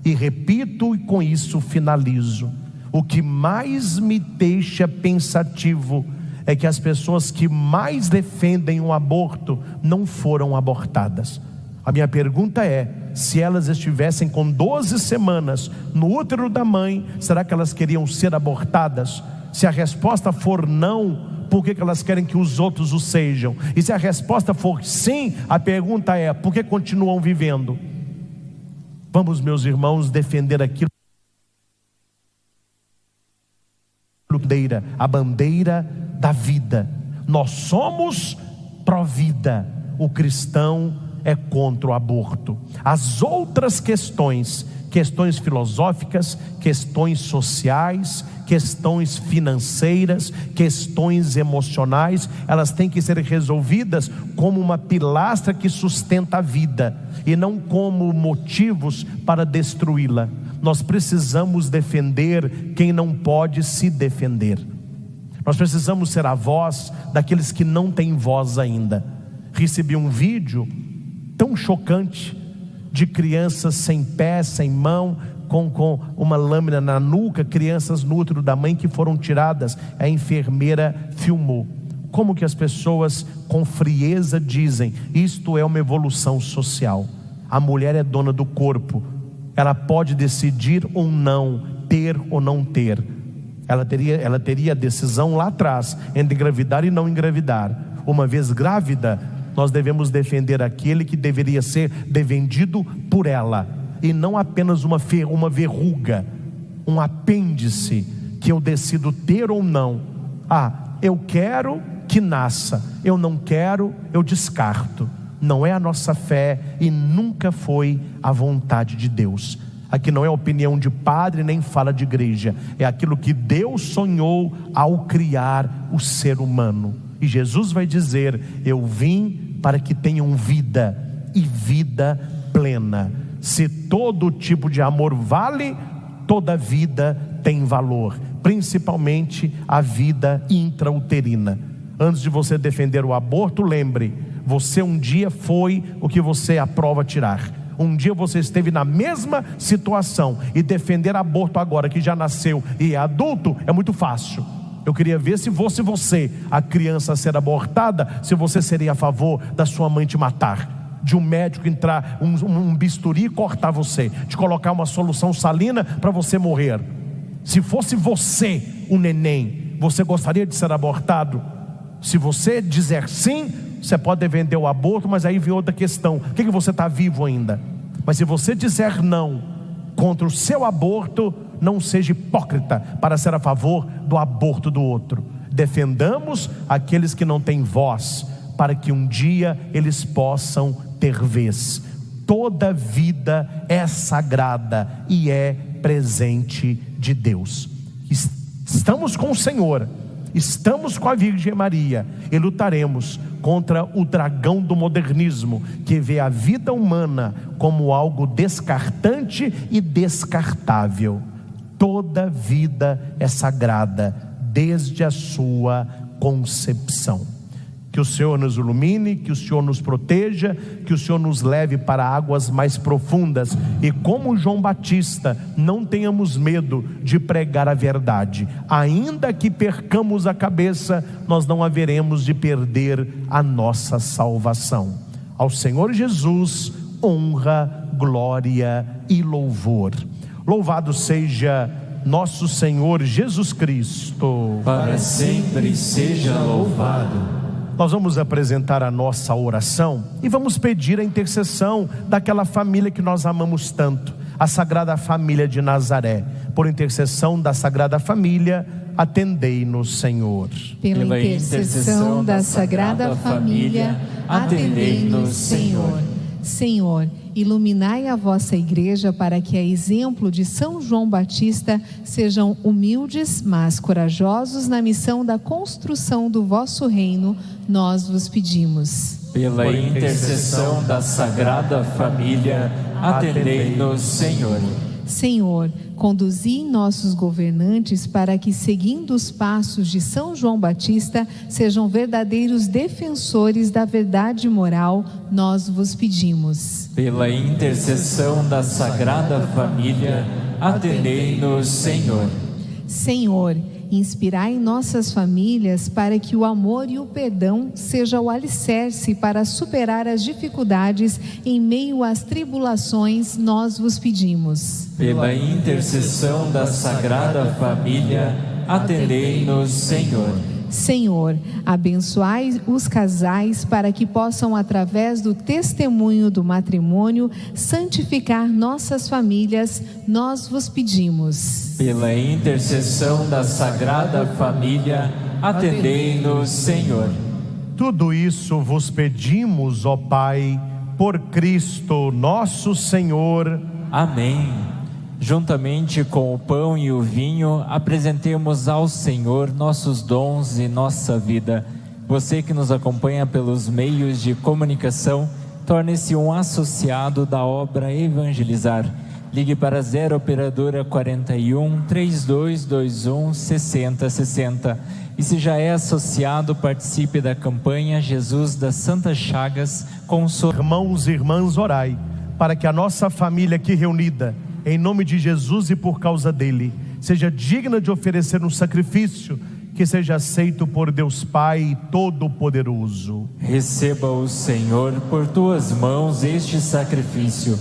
E repito, e com isso finalizo: o que mais me deixa pensativo é que as pessoas que mais defendem o aborto não foram abortadas. A minha pergunta é: se elas estivessem com 12 semanas no útero da mãe, será que elas queriam ser abortadas? Se a resposta for não, por que elas querem que os outros o sejam? E se a resposta for sim, a pergunta é: por que continuam vivendo? Vamos, meus irmãos, defender aquilo, a bandeira da vida. Nós somos pró-vida. O cristão é contra o aborto. As outras questões filosóficas, questões sociais, questões financeiras, questões emocionais, elas têm que ser resolvidas como uma pilastra que sustenta a vida, e não como motivos para destruí-la. Nós precisamos defender quem não pode se defender. Nós precisamos ser a voz daqueles que não têm voz ainda. Recebi um vídeo tão chocante de crianças sem pé, sem mão, com uma lâmina na nuca, crianças no útero da mãe que foram tiradas. A enfermeira filmou. Como que as pessoas com frieza dizem: isto é uma evolução social. A mulher é dona do corpo, ela pode decidir ou não, ter ou não ter. Ela teria a decisão lá atrás entre engravidar e não engravidar. Uma vez grávida, nós devemos defender aquele que deveria ser defendido por ela, e não apenas uma verruga, um apêndice que eu decido ter ou não. Eu quero que nasça, eu não quero, eu descarto. Não é a nossa fé e nunca foi a vontade de Deus. Aqui não é opinião de padre, nem fala de igreja. É aquilo que Deus sonhou ao criar o ser humano. E Jesus vai dizer: eu vim para que tenham vida, e vida plena. Se todo tipo de amor vale, toda vida tem valor, principalmente a vida intrauterina. Antes de você defender o aborto, lembre: você um dia foi o que você aprova tirar. Um dia você esteve na mesma situação, e defender aborto agora que já nasceu e é adulto é muito fácil. Eu queria ver, se fosse você a criança a ser abortada, se você seria a favor da sua mãe te matar, de um médico entrar, um bisturi e cortar você, de colocar uma solução salina para você morrer. Se fosse você o neném, você gostaria de ser abortado? Se você dizer sim, você pode vender o aborto, mas aí vem outra questão: por que você está vivo ainda? Mas se você dizer não contra o seu aborto, não seja hipócrita para ser a favor do aborto do outro. Defendamos aqueles que não têm voz, para que um dia eles possam ter vez. Toda vida é sagrada e é presente de Deus. Estamos com o Senhor, estamos com a Virgem Maria, e lutaremos contra o dragão do modernismo, que vê a vida humana como algo descartante e descartável. Toda vida é sagrada, desde a sua concepção. Que o Senhor nos ilumine, que o Senhor nos proteja, que o Senhor nos leve para águas mais profundas, e como João Batista, não tenhamos medo de pregar a verdade. Ainda que percamos a cabeça, nós não haveremos de perder a nossa salvação. Ao Senhor Jesus, honra, glória e louvor. Louvado seja nosso Senhor Jesus Cristo. Para sempre seja louvado. Nós vamos apresentar a nossa oração e vamos pedir a intercessão daquela família que nós amamos tanto, a Sagrada Família de Nazaré. Por intercessão da Sagrada Família, atendei-nos, Senhor. Pela intercessão da Sagrada Família, atendei-nos, Senhor. Senhor, iluminai a vossa igreja para que, a exemplo de São João Batista, sejam humildes, mas corajosos na missão da construção do vosso reino, nós vos pedimos. Pela intercessão da Sagrada Família, atendei-nos, Senhor. Senhor, conduzi nossos governantes para que, seguindo os passos de São João Batista, sejam verdadeiros defensores da verdade moral, nós vos pedimos. Pela intercessão da Sagrada Família, atendei-nos, Senhor. Senhor, inspirai nossas famílias para que o amor e o perdão seja o alicerce para superar as dificuldades em meio às tribulações, nós vos pedimos. Pela intercessão da Sagrada Família, atendei-nos, Senhor. Senhor, abençoai os casais para que possam, através do testemunho do matrimônio, santificar nossas famílias, nós vos pedimos. Pela intercessão da Sagrada Família, atendei-nos, Senhor. Tudo isso vos pedimos, ó Pai, por Cristo nosso Senhor. Amém. Juntamente com o pão e o vinho, apresentemos ao Senhor nossos dons e nossa vida. Você que nos acompanha pelos meios de comunicação, torne-se um associado da obra Evangelizar. Ligue para 0 operadora 41 3221 6060. E se já é associado, participe da campanha Jesus das Santas Chagas com Irmãos e irmãs, orai para que a nossa família aqui reunida, em nome de Jesus e por causa dele, seja digna de oferecer um sacrifício que seja aceito por Deus Pai Todo-Poderoso. Receba o Senhor por tuas mãos este sacrifício,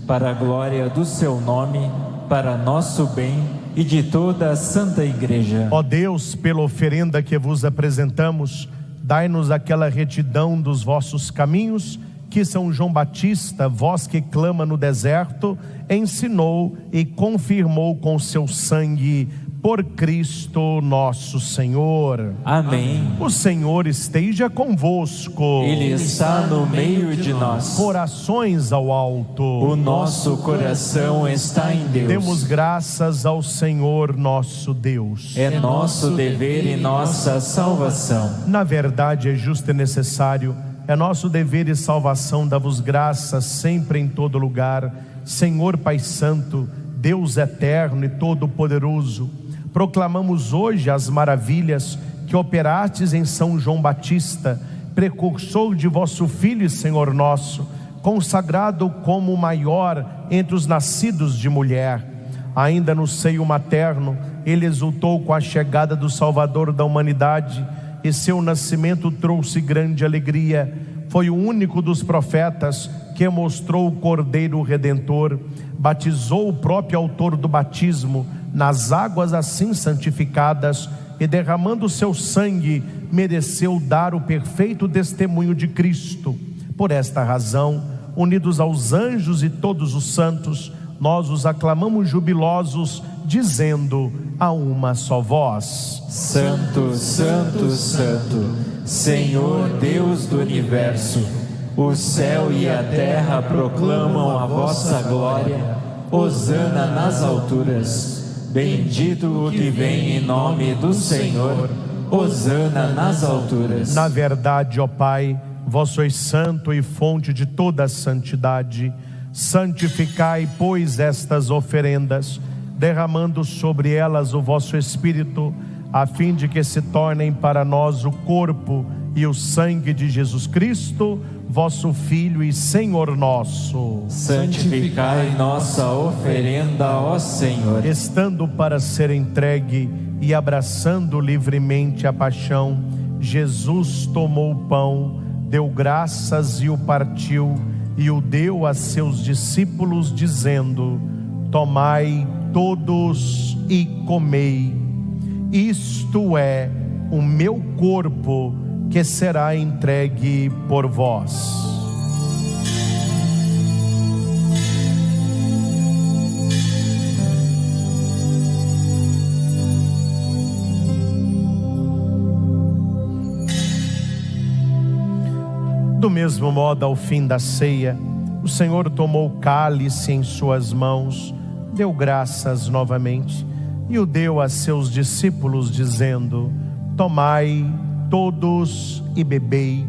para a glória do seu nome, para nosso bem e de toda a Santa Igreja. Ó Deus, pela oferenda que vos apresentamos, dai-nos aquela retidão dos vossos caminhos, que São João Batista, voz que clama no deserto, ensinou e confirmou com seu sangue, por Cristo nosso Senhor. Amém. O Senhor esteja convosco. Ele está no meio de nós. Corações ao alto. O nosso coração está em Deus. Demos graças ao Senhor nosso Deus. É nosso dever e nossa salvação. Na verdade é justo e necessário, é nosso dever e salvação dar-vos graças sempre em todo lugar, Senhor Pai Santo, Deus eterno e todo-poderoso. Proclamamos hoje as maravilhas que operastes em São João Batista, precursor de vosso Filho e Senhor nosso, consagrado como o maior entre os nascidos de mulher. Ainda no seio materno, ele exultou com a chegada do Salvador da humanidade, e seu nascimento trouxe grande alegria. Foi o único dos profetas que mostrou o Cordeiro Redentor, batizou o próprio autor do batismo nas águas assim santificadas, e derramando seu sangue, mereceu dar o perfeito testemunho de Cristo. Por esta razão, unidos aos anjos e todos os santos, nós os aclamamos jubilosos, dizendo a uma só voz: Santo, Santo, Santo, Senhor Deus do Universo, o céu e a terra proclamam a vossa glória. Hosana nas alturas. Bendito o que vem em nome do Senhor. Hosana nas alturas. Na verdade, ó Pai, vós sois santo e fonte de toda a santidade. Santificai, pois, estas oferendas, derramando sobre elas o vosso Espírito, a fim de que se tornem para nós o corpo e o sangue de Jesus Cristo, vosso Filho e Senhor nosso. Santificai nossa oferenda, ó Senhor. Estando para ser entregue e abraçando livremente a paixão, Jesus tomou o pão, deu graças e o partiu, e o deu a seus discípulos, dizendo: tomai todos e comei, isto é o meu corpo, que será entregue por vós. Do mesmo modo, ao fim da ceia, o Senhor tomou o cálice em suas mãos, deu graças novamente e o deu a seus discípulos, dizendo: tomai todos e bebei,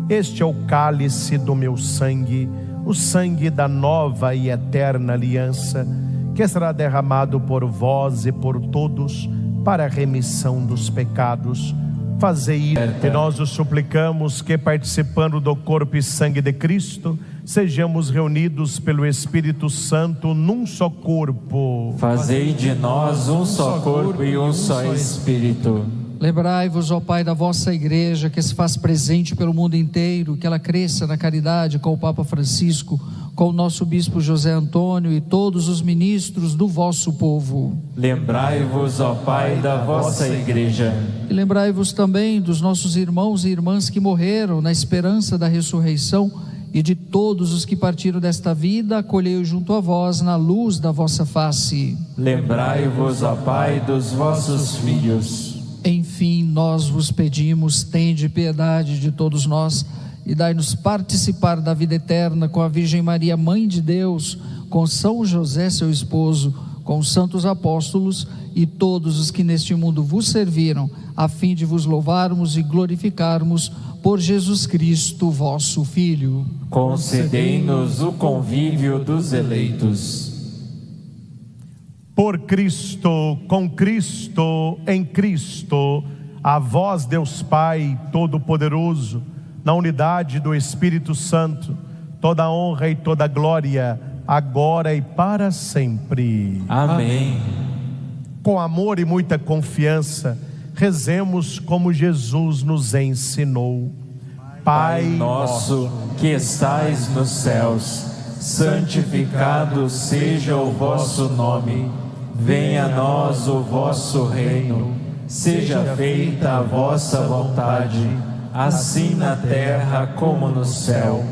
este é o cálice do meu sangue, o sangue da nova e eterna aliança, que será derramado por vós e por todos para a remissão dos pecados. Fazei isso, e nós os suplicamos que, participando do corpo e sangue de Cristo, sejamos reunidos pelo Espírito Santo num só corpo. Fazei de nós um só corpo e um só Espírito. Lembrai-vos, ó Pai, da vossa Igreja, que se faz presente pelo mundo inteiro, que ela cresça na caridade com o Papa Francisco, com o nosso Bispo José Antônio e todos os ministros do vosso povo. Lembrai-vos, ó Pai, da vossa Igreja. E lembrai-vos também dos nossos irmãos e irmãs que morreram na esperança da ressurreição, e de todos os que partiram desta vida, acolhei junto a vós na luz da vossa face. Lembrai-vos, ó Pai, dos vossos filhos. Enfim, nós vos pedimos, tende piedade de todos nós e dai-nos participar da vida eterna com a Virgem Maria, Mãe de Deus, com São José, seu esposo, com os santos apóstolos e todos os que neste mundo vos serviram, a fim de vos louvarmos e glorificarmos por Jesus Cristo, vosso Filho. Concedei-nos o convívio dos eleitos. Por Cristo, com Cristo, em Cristo, a vós, Deus Pai Todo-Poderoso, na unidade do Espírito Santo, toda honra e toda glória, agora e para sempre. Amém. Com amor e muita confiança, rezemos como Jesus nos ensinou. Pai nosso que estais nos céus, santificado seja o vosso nome. Venha a nós o vosso reino. Seja feita a vossa vontade, assim na terra como no céu.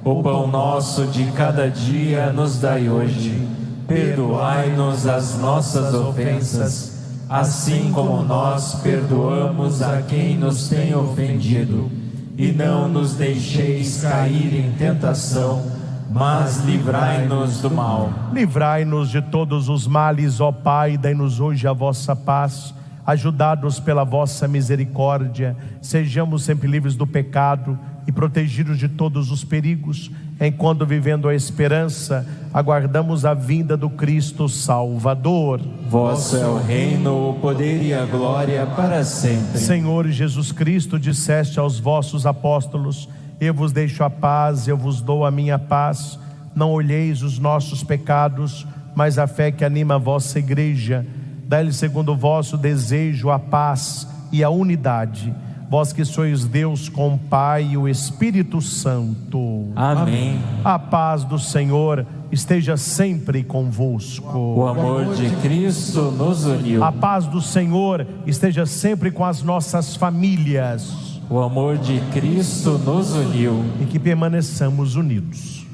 O pão nosso de cada dia nos dai hoje. Perdoai-nos as nossas ofensas, assim como nós perdoamos a quem nos tem ofendido. E não nos deixeis cair em tentação, mas livrai-nos do mal. Livrai-nos de todos os males, ó Pai, dai-nos hoje a vossa paz. Ajudados pela vossa misericórdia, sejamos sempre livres do pecado e protegidos de todos os perigos, enquanto vivendo a esperança, aguardamos a vinda do Cristo Salvador. Vosso é o reino, o poder e a glória para sempre. Senhor Jesus Cristo, disseste aos vossos apóstolos: eu vos deixo a paz, eu vos dou a minha paz. Não olheis os nossos pecados, mas a fé que anima a vossa igreja. Dai-lhe segundo o vosso desejo a paz e a unidade. Vós que sois Deus com o Pai e o Espírito Santo. Amém. A paz do Senhor esteja sempre convosco. O amor de Cristo nos uniu. A paz do Senhor esteja sempre com as nossas famílias. O amor de Cristo nos uniu. E que permaneçamos unidos.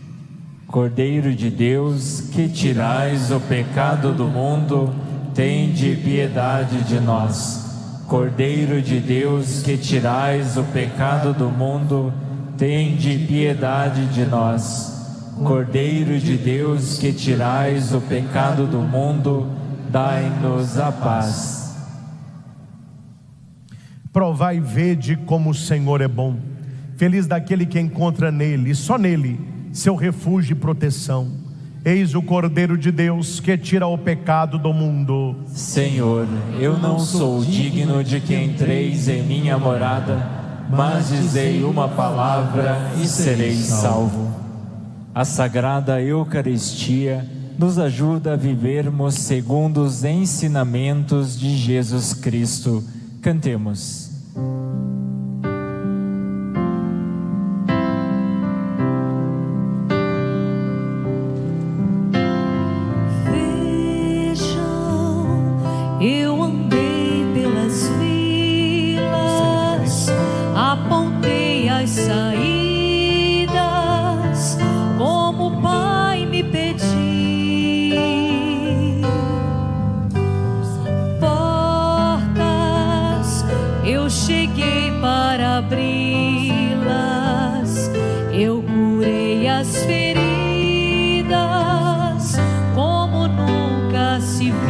Cordeiro de Deus, que tirais o pecado do mundo, tende piedade de nós. Cordeiro de Deus, que tirais o pecado do mundo, tende piedade de nós. Cordeiro de Deus, que tirais o pecado do mundo, dai-nos a paz. Provai e vede como o Senhor é bom. Feliz daquele que encontra nele, e só nele, seu refúgio e proteção. Eis o Cordeiro de Deus que tira o pecado do mundo. Senhor, eu não sou digno de que entreis em minha morada, mas dizei uma palavra e serei salvo. A Sagrada Eucaristia nos ajuda a vivermos segundo os ensinamentos de Jesus Cristo. Cantemos. Eu andei pelas vilas, apontei as saídas, como o Pai me pediu. Portas, eu cheguei para abri-las, eu curei as feridas, como nunca se viu.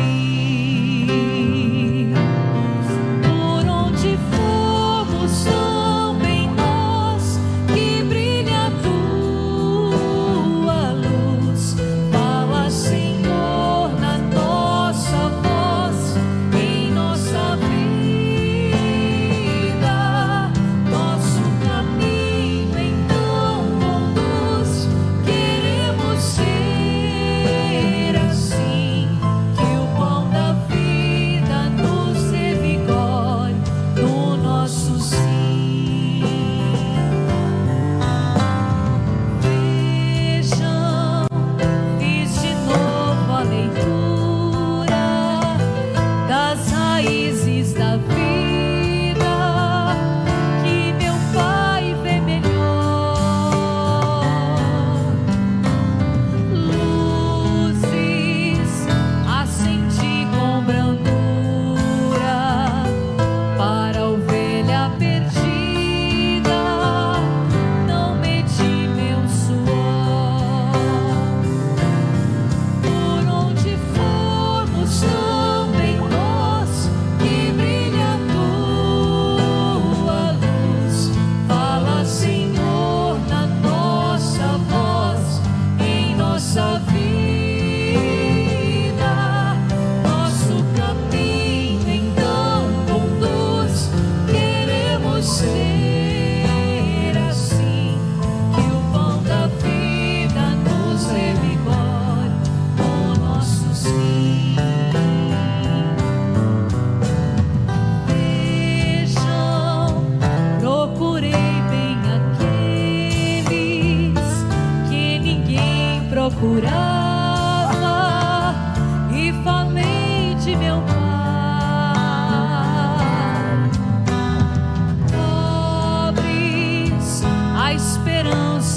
Que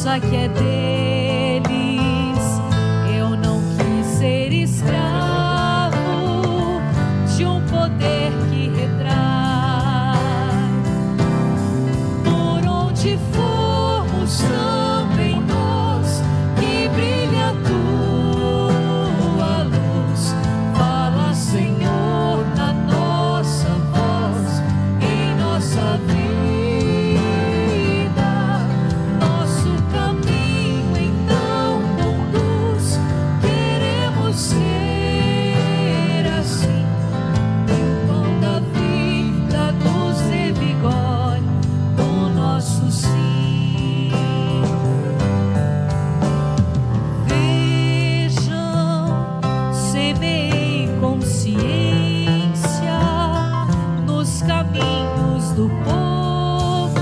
herança que é deles. Eu não quis ser escravo de um poder que retrai. Por onde formos também nós, que brilha a tua luz. Fala, Senhor, na nossa voz, em nossa vida. Nosso caminho então conduz. Queremos ser assim, que o pão da vida nos revigore no nosso sim. Vejam, semeiem consciência nos caminhos do povo,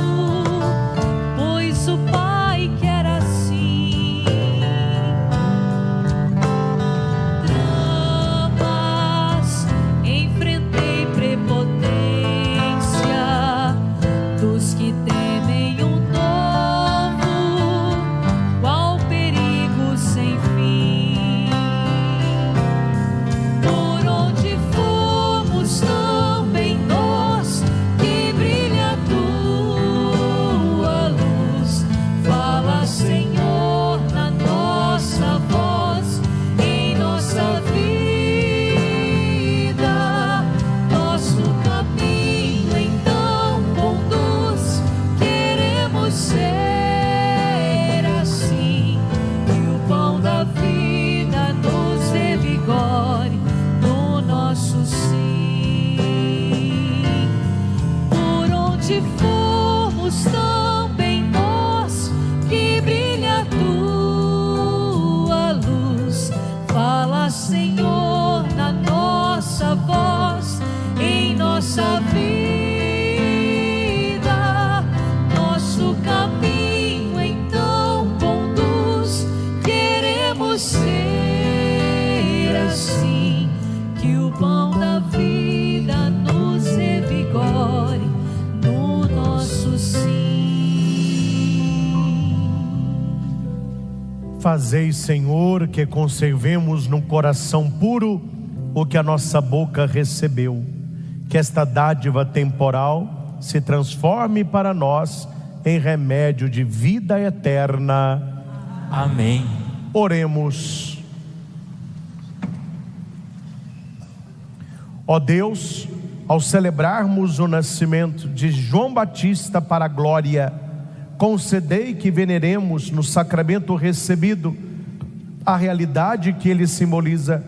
pois o Pai quer assim. Dramas, enfrentei prepotência dos que temem um novo, qual perigo sem fim. Por onde formos também nós, que brilha a tua luz. Fala, Senhor, na nossa voz, em nossa vida. Nosso caminho então conduz. Queremos ser assim, que o pão da vida nos revigore no nosso sim. Por onde formos também nós, que brilha a tua luz. Fala, Senhor, na nossa voz, em nossa vida. Nosso caminho então conduz. Queremos ser assim, que o pão da vida nos revigore no nosso sim. Fazei, Senhor, que conservemos no coração puro o que a nossa boca recebeu, que esta dádiva temporal se transforme para nós em remédio de vida eterna. Amém. Oremos. Ó Deus, ao celebrarmos o nascimento de João Batista para a glória, concedei que veneremos no sacramento recebido a realidade que ele simboliza.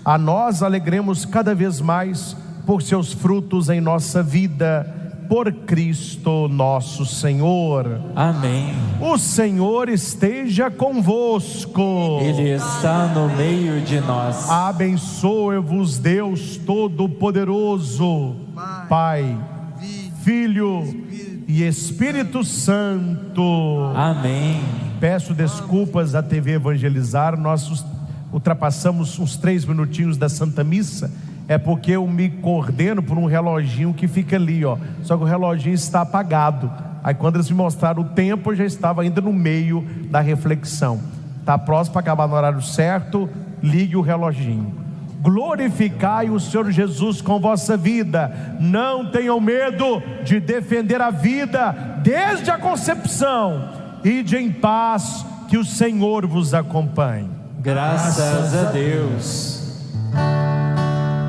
A nós alegremos cada vez mais por seus frutos em nossa vida, por Cristo nosso Senhor. Amém. O Senhor esteja convosco. Ele está no meio de nós. Abençoe-vos Deus Todo-Poderoso, Pai, Filho e Espírito Santo. Amém. Peço desculpas à TV Evangelizar, nós ultrapassamos uns 3 minutinhos da Santa Missa, é porque eu me coordeno por um reloginho que fica ali, ó. Só que o reloginho está apagado. Aí quando eles me mostraram o tempo, eu já estava ainda no meio da reflexão. Está próximo para acabar no horário certo, ligue o reloginho. Glorificai o Senhor Jesus com vossa vida. Não tenham medo de defender a vida desde a concepção. Ide em paz, que o Senhor vos acompanhe. Graças a Deus.